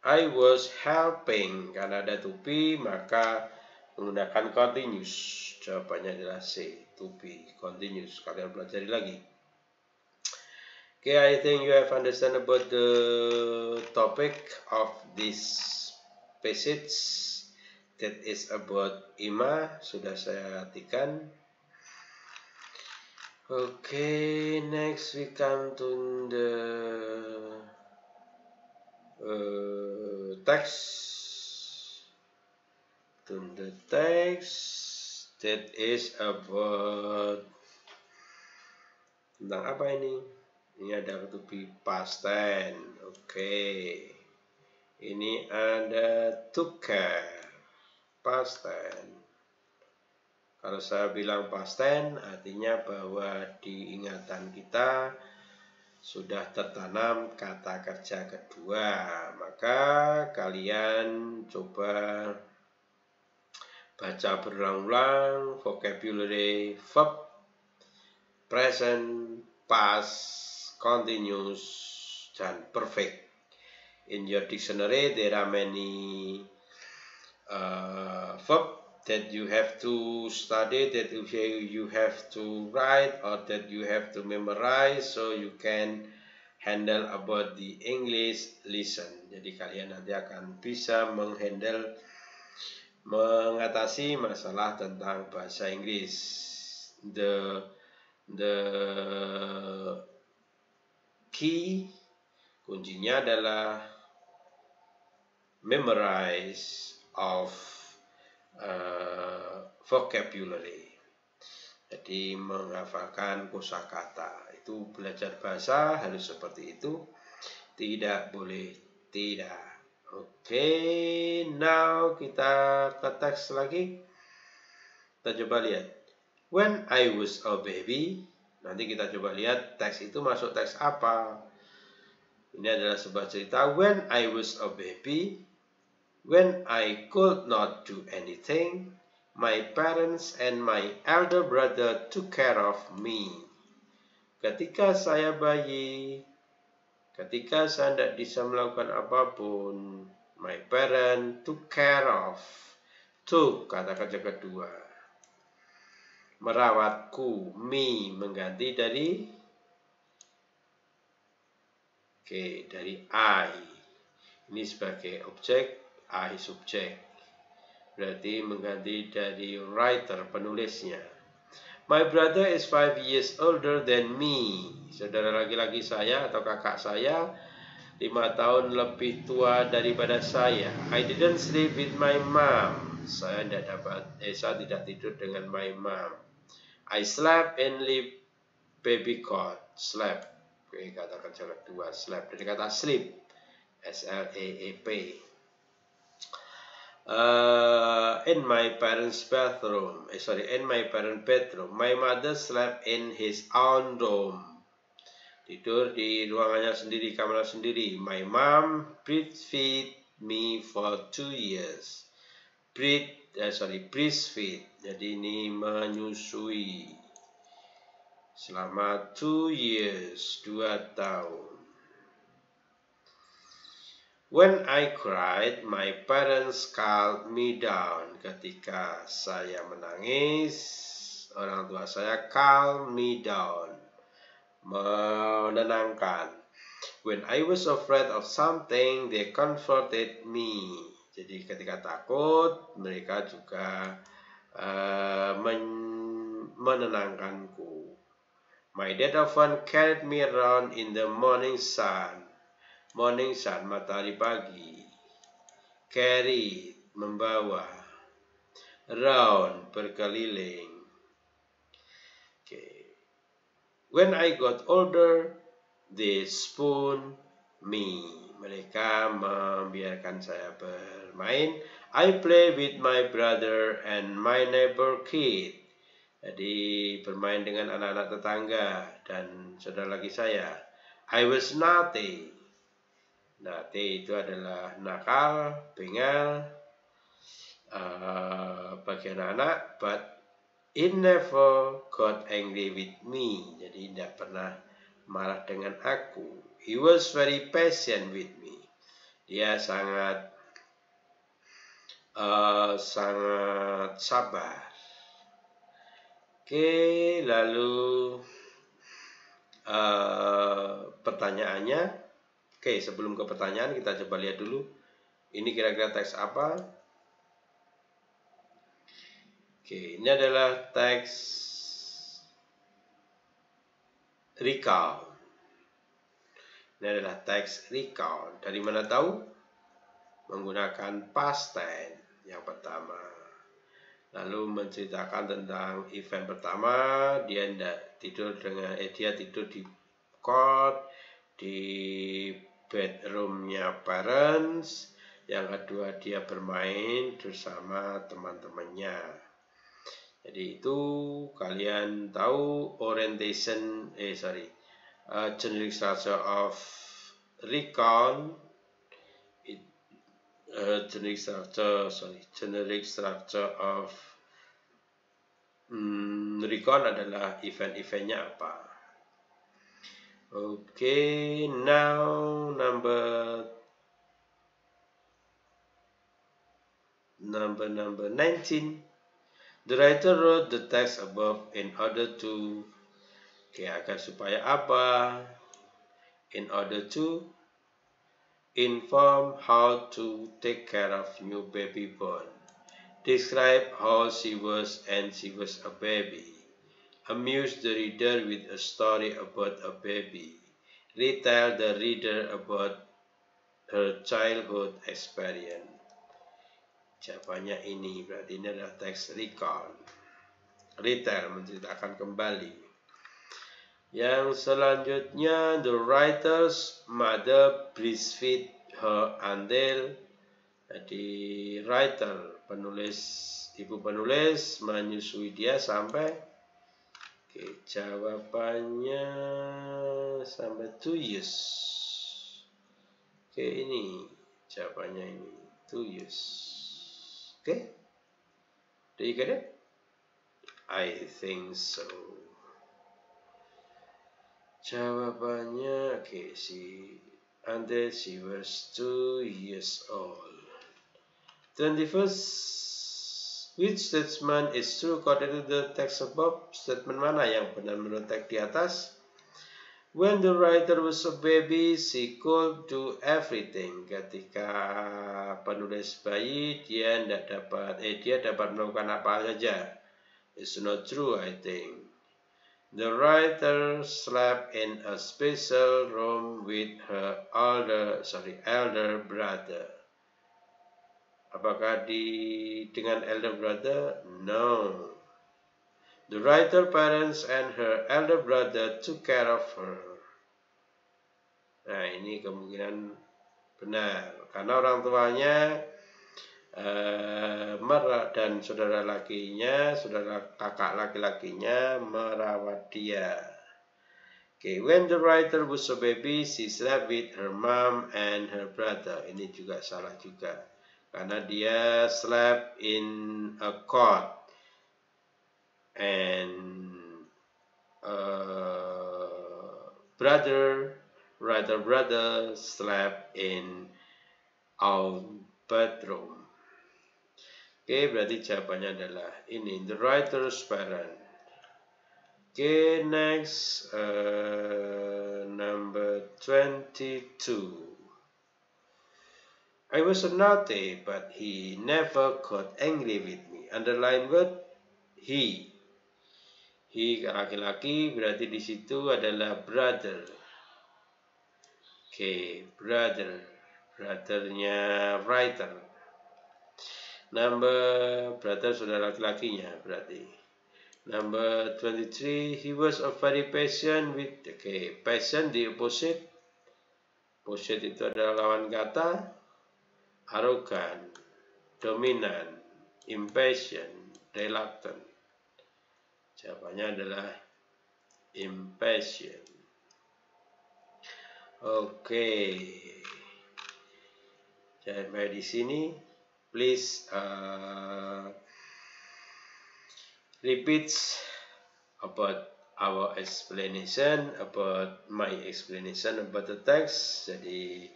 I was helping, karena ada to be maka menggunakan continuous. Jawabannya adalah C, to be, continuous. Kalian pelajari lagi. Okay, I think you have understand about the topic of this passage. That is about Ima. Sudah saya artikan. Okay, next we come to the text. To the text that is about tentang apa ini? Ini ada to be past tense. Oke. Ini ada took care, past tense. Kalau saya bilang past tense artinya bahwa di ingatan kita sudah tertanam kata kerja kedua. Maka kalian coba baca berulang-ulang vocabulary verb, present, past, continuous, dan perfect. In your dictionary there are many verb that you have to study, that you have to write, or that you have to memorize, so you can handle about the English lesson. Jadi kalian nanti akan bisa mengatasi masalah tentang bahasa Inggris. The key, kuncinya adalah memorize of vocabulary. Jadi menghafalkan kosakata. Itu belajar bahasa harus seperti itu. Tidak boleh tidak. Oke, now kita ke teks lagi. Kita coba lihat. When I was a baby, nanti kita coba lihat teks itu masuk teks apa. Ini adalah sebuah cerita. When I was a baby, when I could not do anything, my parents and my elder brother took care of me. Ketika saya bayi, ketika saya tidak bisa melakukan apapun, my parents took care of. Took, kata kerja kedua. Merawatku, me, mengganti dari dari I. Ini sebagai objek, I subjek. Berarti mengganti dari writer, penulisnya. My brother is 5 years older than me. Saudara laki-laki saya atau kakak saya 5 tahun lebih tua daripada saya. I didn't sleep with my mom. Saya tidak tidur dengan my mom. I slept in the baby cot. Slept. Kata kerja kedua, slept. Dari kata sleep. S-L-E-E-P. In my parents' bathroom. In my parents' bedroom. My mother slept in his own room. Tidur di ruangannya sendiri, kamarnya sendiri. My mom breastfed me for 2 years. Breastfeed. Jadi ini menyusui. Selama 2 years, 2 tahun. When I cried, my parents calmed me down. Ketika saya menangis, orang tua saya calm me down. Menenangkan. When I was afraid of something, they comforted me. Jadi ketika takut, mereka juga menenangkanku. My dad often carried me around in the morning sun. Morning sun, matahari pagi. Carry, membawa. Round, berkeliling. Okay. When I got older, they spoon me. Mereka membiarkan saya bermain. I play with my brother and my neighbor kid. Jadi bermain dengan anak-anak tetangga dan saudara lagi saya. I was naughty. Naughty itu adalah nakal, bengal, bagi anak-anak, but he never got angry with me. Jadi tidak pernah marah dengan aku. He was very patient with me. Dia sangat sabar. Oke, lalu pertanyaannya. Oke, sebelum ke pertanyaan kita coba lihat dulu. Ini kira-kira teks apa? Oke, ini adalah teks recount. Ini adalah teks recount. Dari mana tahu? Menggunakan past tense yang pertama. Lalu menceritakan tentang event pertama, dia tidur di cot, di bedroomnya parents. Yang kedua, dia bermain bersama teman-temannya. Jadi itu kalian tahu orientation, generic structure of recount. Generic structure of recount adalah event-eventnya apa. Okay, now number 19. The writer wrote the text above in order to, agar supaya apa? In order to inform how to take care of new baby born. Describe how she was and she was a baby. Amuse the reader with a story about a baby. Retell the reader about her childhood experience. Jawabannya ini, berarti ini adalah teks recount. Retell, menceritakan kembali. Yang selanjutnya, the writer's mother breastfeed her until. Jadi writer, ibu penulis menyusui dia sampai. Jawabannya sampai 2 years. Ini jawabannya ini 2 years. Do you get it? I think so. Jawabannya until she was 2 years old. 21st, which statement is true according to the text above? Statement mana yang benar menurut teks di atas? When the writer was a baby, she could do everything. Ketika penulis bayi, dia dapat melakukan apa saja. It's not true, I think. The writer slept in a special room with her elder brother. Apakah dengan elder brother? No. The writer parents and her elder brother took care of her. Nah, ini kemungkinan benar. Karena orang tuanya dan saudara kakak laki-lakinya merawat dia. When the writer was a baby, she slept with her mom and her brother. Ini juga salah juga. Karena dia slept in a cot. And brother slept in our bedroom. Berarti jawabannya adalah ini, the writer's parent. Okay, next, number 22. I was a naughty, but he never got angry with me. Underline word he. He laki-laki, berarti di situ adalah brother. Okay, brother. Brothernya writer. Number, brother saudara laki-lakinya berarti. Number 23, he was a very patient with, okay, patient di opposite. Opposite itu adalah lawan kata. Arrogant, dominant, impatient, reluctant. Jawabannya adalah impatient. Oke. Sampai di sini. Please repeat about our explanation, about my explanation about the text. Jadi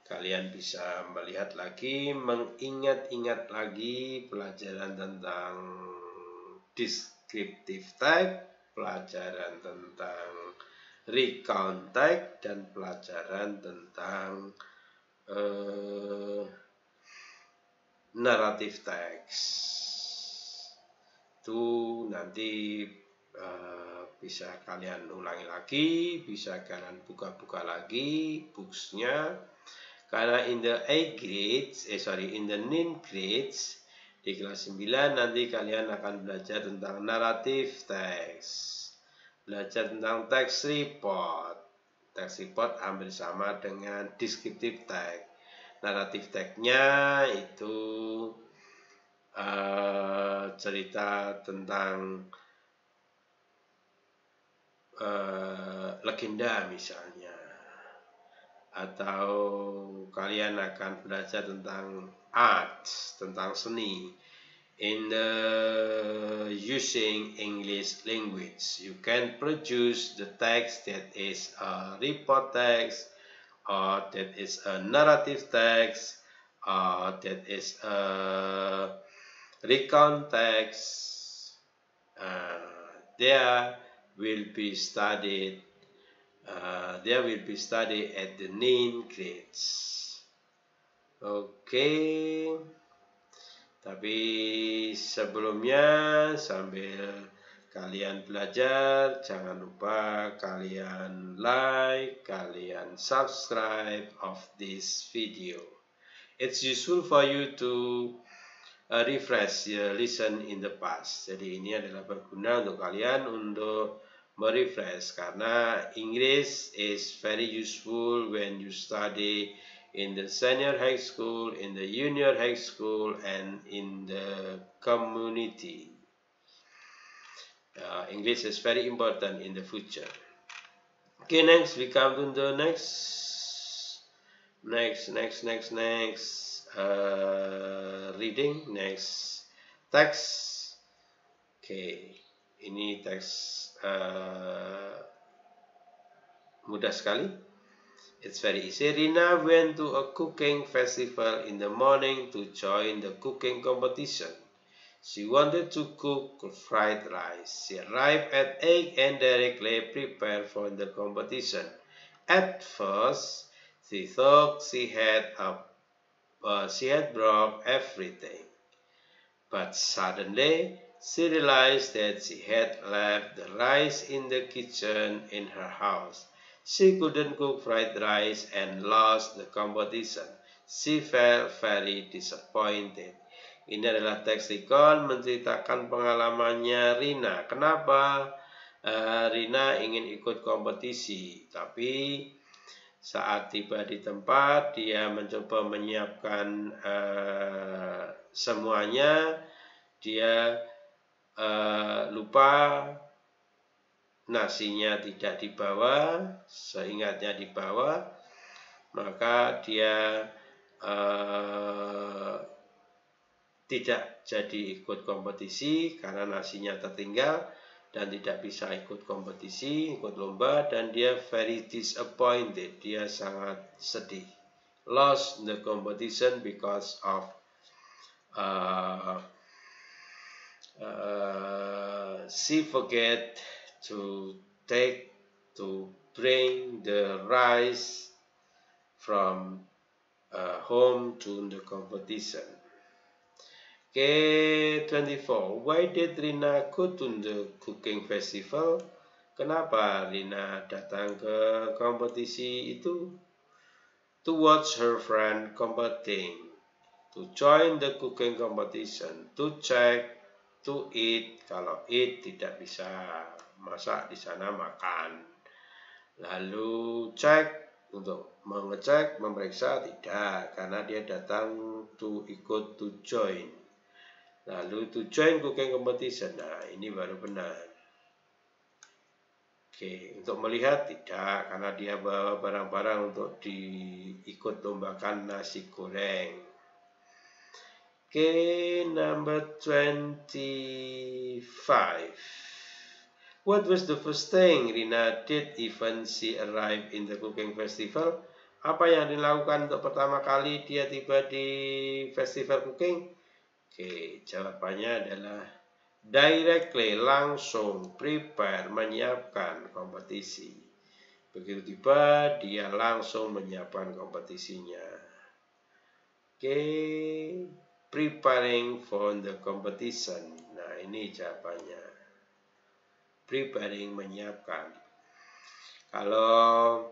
kalian bisa melihat lagi, mengingat-ingat lagi pelajaran tentang descriptive text, pelajaran tentang recount text, dan pelajaran tentang narrative text. Itu nanti bisa kalian ulangi lagi, bisa kalian buka-buka lagi booksnya. Karena in the 8 grades, in the 9 grades, di kelas 9 nanti kalian akan belajar tentang narrative text, belajar tentang text report. Text report hampir sama dengan descriptive text. Narrative text-nya itu cerita tentang legenda misalnya, atau kalian akan belajar tentang art, tentang seni. In the using English language, you can produce the text that is a report text, or that is a narrative text, or that is a recount text. There will be studied at the 9 grades. Okay. Tapi sebelumnya, sambil kalian belajar, jangan lupa kalian like, kalian subscribe of this video. It's useful for you to refresh your listen in the past. Jadi ini adalah berguna untuk kalian untuk merefresh, karena English is very useful when you study in the senior high school, in the junior high school, and in the community. English is very important in the future. Okay, next we come to the next reading, next text. Okay, ini teks mudah sekali. It's very easy. Rina went to a cooking festival in the morning to join the cooking competition. She wanted to cook fried rice. She arrived at 8 and directly prepared for the competition. At first, she thought she had brought everything. But suddenly, she realized that she had left the rice in the kitchen in her house. She couldn't cook fried rice and lost the competition. She felt very disappointed. Ini adalah teks recount menceritakan pengalamannya Rina. Kenapa Rina ingin ikut kompetisi, tapi saat tiba di tempat dia mencoba menyiapkan semuanya. Dia lupa nasinya tidak dibawa, seingatnya dibawa, maka dia tidak jadi ikut kompetisi karena nasinya tertinggal dan tidak bisa ikut kompetisi, ikut lomba, dan dia very disappointed, dia sangat sedih. Lost the competition because of she forget to bring the rice from home to the competition. K24. Why did Rina go to the cooking festival? Kenapa Rina datang ke kompetisi itu? To watch her friend competing, to join the cooking competition, to check, to eat. Kalau eat tidak bisa masak di sana, makan. Lalu cek, untuk mengecek, memeriksa, tidak, karena dia datang ikut to join. Lalu to join cooking competition, nah ini baru benar. Oke, untuk melihat tidak, karena dia bawa barang-barang untuk ikut lombakan nasi goreng. Oke, number 25. What was the first thing Rina did even she arrived in the cooking festival? Apa yang dilakukan untuk pertama kali dia tiba di festival cooking? Oke, jawabannya adalah directly, langsung, prepare, menyiapkan kompetisi. Begitu tiba, dia langsung menyiapkan kompetisinya. Oke, preparing for the competition. Nah, ini jawabannya. Preparing, menyiapkan. Kalau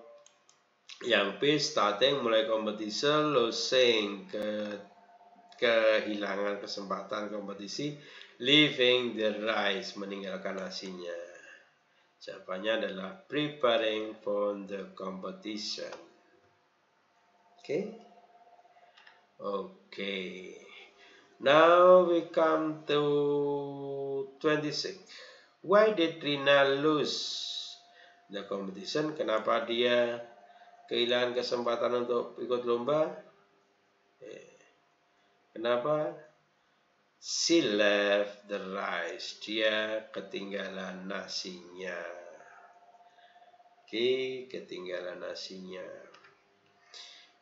yang B, starting, mulai kompetisi, losing, kehilangan kesempatan kompetisi, leaving the rice, meninggalkan nasinya. Jawabannya adalah preparing for the competition. Okay. Now we come to 26. Why did Rina lose the competition? Kenapa dia kehilangan kesempatan untuk ikut lomba? Kenapa? She left the rice. Dia ketinggalan nasinya. Oke, ketinggalan nasinya.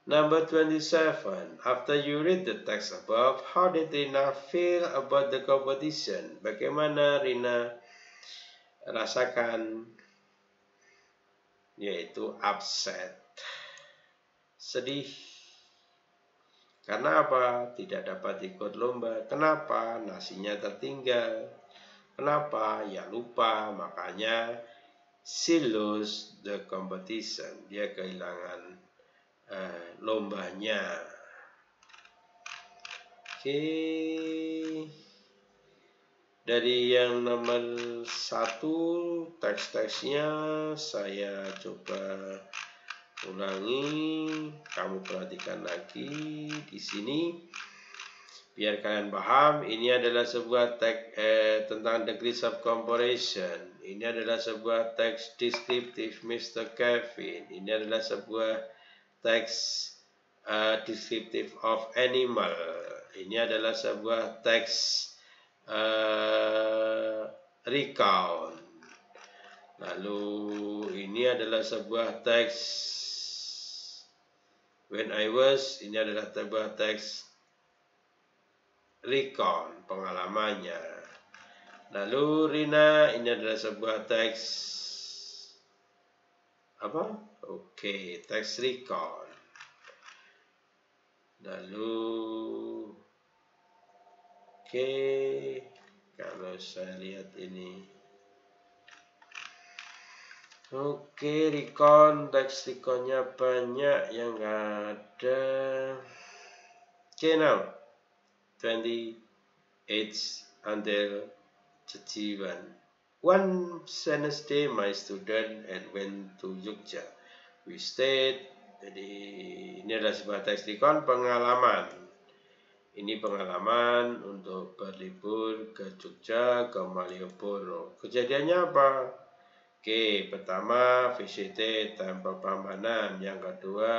Number 27. After you read the text above, how did Rina feel about the competition? Bagaimana Rina rasakan? Yaitu upset. Sedih. Karena apa? Tidak dapat ikut lomba. Kenapa? Nasinya tertinggal. Kenapa? Ya lupa. Makanya she lost the competition. Dia kehilangan lombanya. Oke. Dari yang nomor 1, teks-teksnya saya coba ulangi, kamu perhatikan lagi di sini biar kalian paham. Ini adalah sebuah teks tentang degrees of comparison. Ini adalah sebuah teks deskriptif Mr. Kevin. Ini adalah sebuah teks deskriptif of animal. Ini adalah sebuah teks recount. Lalu ini adalah sebuah teks when I was. Ini adalah sebuah teks recount, pengalamannya. Lalu Rina, ini adalah sebuah teks apa? Oke, teks recount. Lalu oke, kalau saya lihat ini oke, recount, teks recountnya banyak yang nggak ada. Oke, now 28 until 31. One Wednesday, my student and went to Jogja. We stayed. Jadi ini adalah sebuah teks recount, pengalaman. Ini pengalaman untuk berlibur ke Jogja, ke Malioboro. Kejadiannya apa? Oke, pertama visited Tempel Prambanan, yang kedua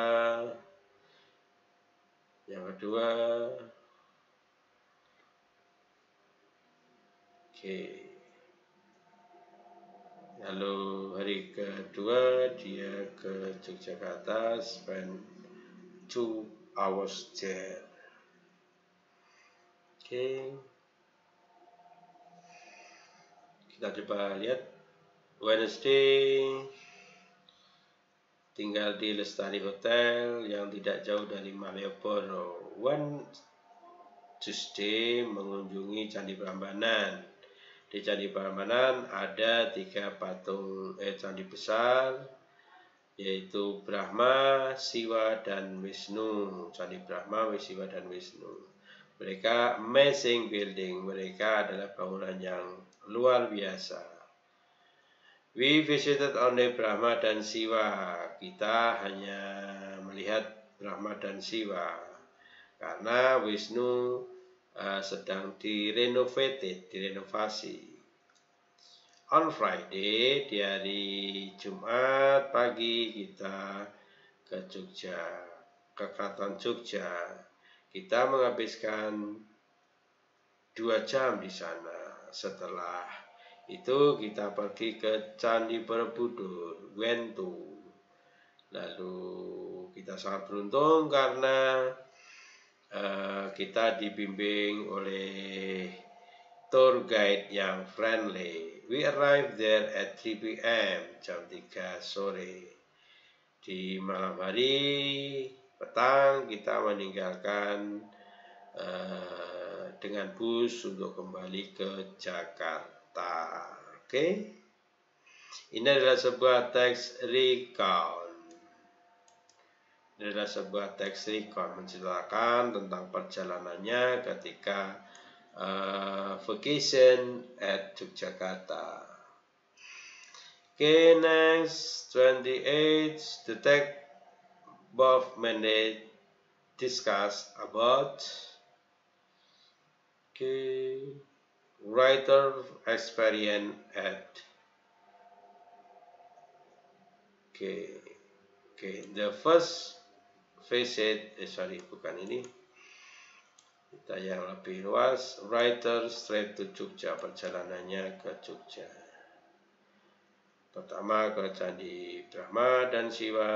oke. Lalu hari kedua dia ke Yogyakarta, spend 2 hours there. Oke. Kita coba lihat Wednesday tinggal di Lestari Hotel yang tidak jauh dari Malioboro. Tuesday mengunjungi Candi Prambanan. Di Candi Prambanan ada 3 patung candi besar, yaitu Brahma, Siwa, dan Wisnu. Candi Brahma, Siwa, dan Wisnu. Mereka amazing building. Mereka adalah bangunan yang luar biasa. We visited only Brahma dan Siwa. Kita hanya melihat Brahma dan Siwa karena Wisnu sedang direnovasi. On Friday, di hari Jumat pagi, kita ke Jogja, ke Keraton Jogja. Kita menghabiskan 2 jam di sana. Setelah itu kita pergi ke Candi Borobudur, Wentu. Lalu kita sangat beruntung karena kita dibimbing oleh tour guide yang friendly. We arrived there at 3 p.m. jam 3 sore. Di malam hari petang kita meninggalkan dengan bus untuk kembali ke Jakarta. Oke. Ini adalah sebuah teks recount. Ini adalah sebuah teks recount menceritakan tentang perjalanannya ketika vacation at Yogyakarta. Okay, next 28. The text both men discuss about writer experience at the first visit, bukan ini. Kita yang lebih luas, writer straight to Jogja, perjalanannya ke Jogja. Pertama ke Candi Brahma dan Siwa,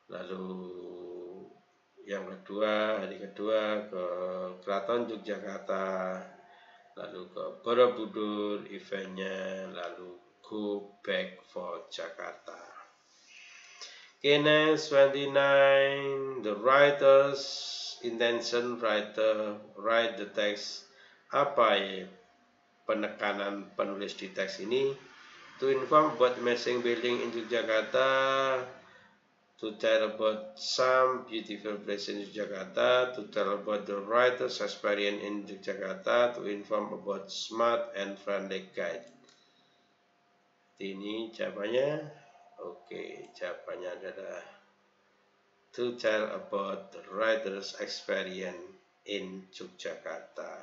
lalu yang kedua, hari kedua ke Keraton Yogyakarta, lalu ke Borobudur eventnya, lalu go back for Jakarta. Okay, next 29. The writer's intention, writer write the text. Apa ya penekanan penulis di teks ini? To inform about amazing building in Yogyakarta, to tell about some beautiful places in Yogyakarta, to tell about the writer's experience in Yogyakarta, to inform about smart and friendly guide. Ini jawabannya. Oke, jawabannya adalah to tell about the writer's experience in Yogyakarta.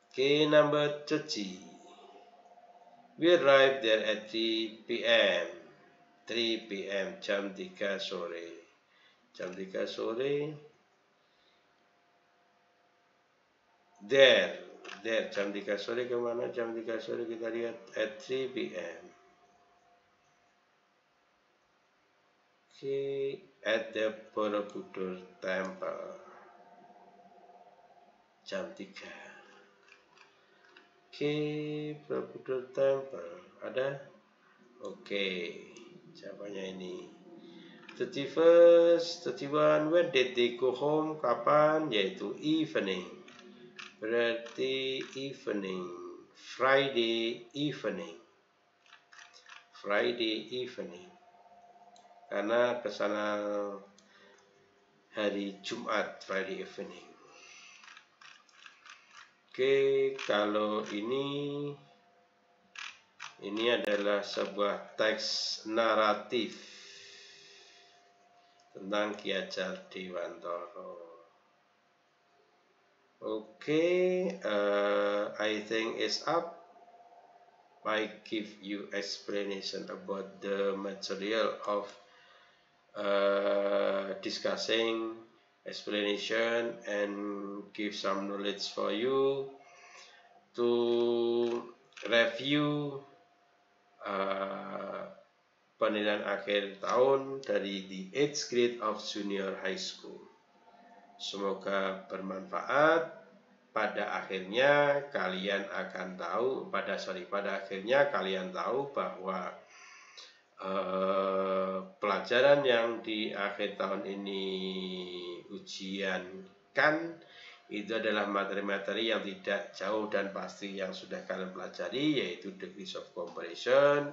Okay, number 30. We arrived there at 3 p.m. 3 p.m. jam 3 sore. Jam 3 sore. There jam 3 sore kemana? Jam 3 sore kita lihat at 3 p.m. At the Borobudur Temple. Jam 3. Borobudur Temple ada? Jawabannya ini. 31. When did they go home? Kapan? Yaitu evening. Berarti evening. Friday evening. Karena kesana hari Jumat, Friday evening. Kalau ini adalah sebuah teks naratif tentang Ki Hajar Dewantara. I think it's up. I give you explanation about the material of discussing, explanation, and give some knowledge for you to review penilaian akhir tahun dari the 8th grade of junior high school. Semoga bermanfaat. pada akhirnya kalian tahu bahwa pelajaran yang di akhir tahun ini ujiankan itu adalah materi-materi yang tidak jauh dan pasti yang sudah kalian pelajari, yaitu degrees of comparison,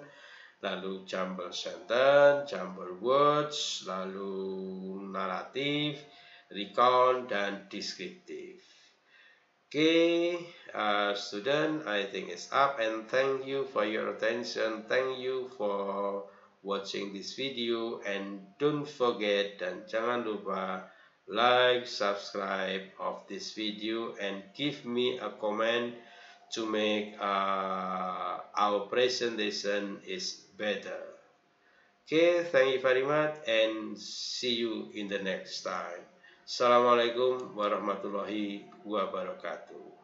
lalu jumble sentence, jumble words, lalu naratif, recount, dan descriptive. Okay, student, I think it's up, and thank you for your attention. Thank you for watching this video, and don't forget, dan jangan lupa like, subscribe of this video, and give me a comment to make our presentation is better. Okay, thank you very much, and see you in the next time. Assalamualaikum warahmatullahi wabarakatuh.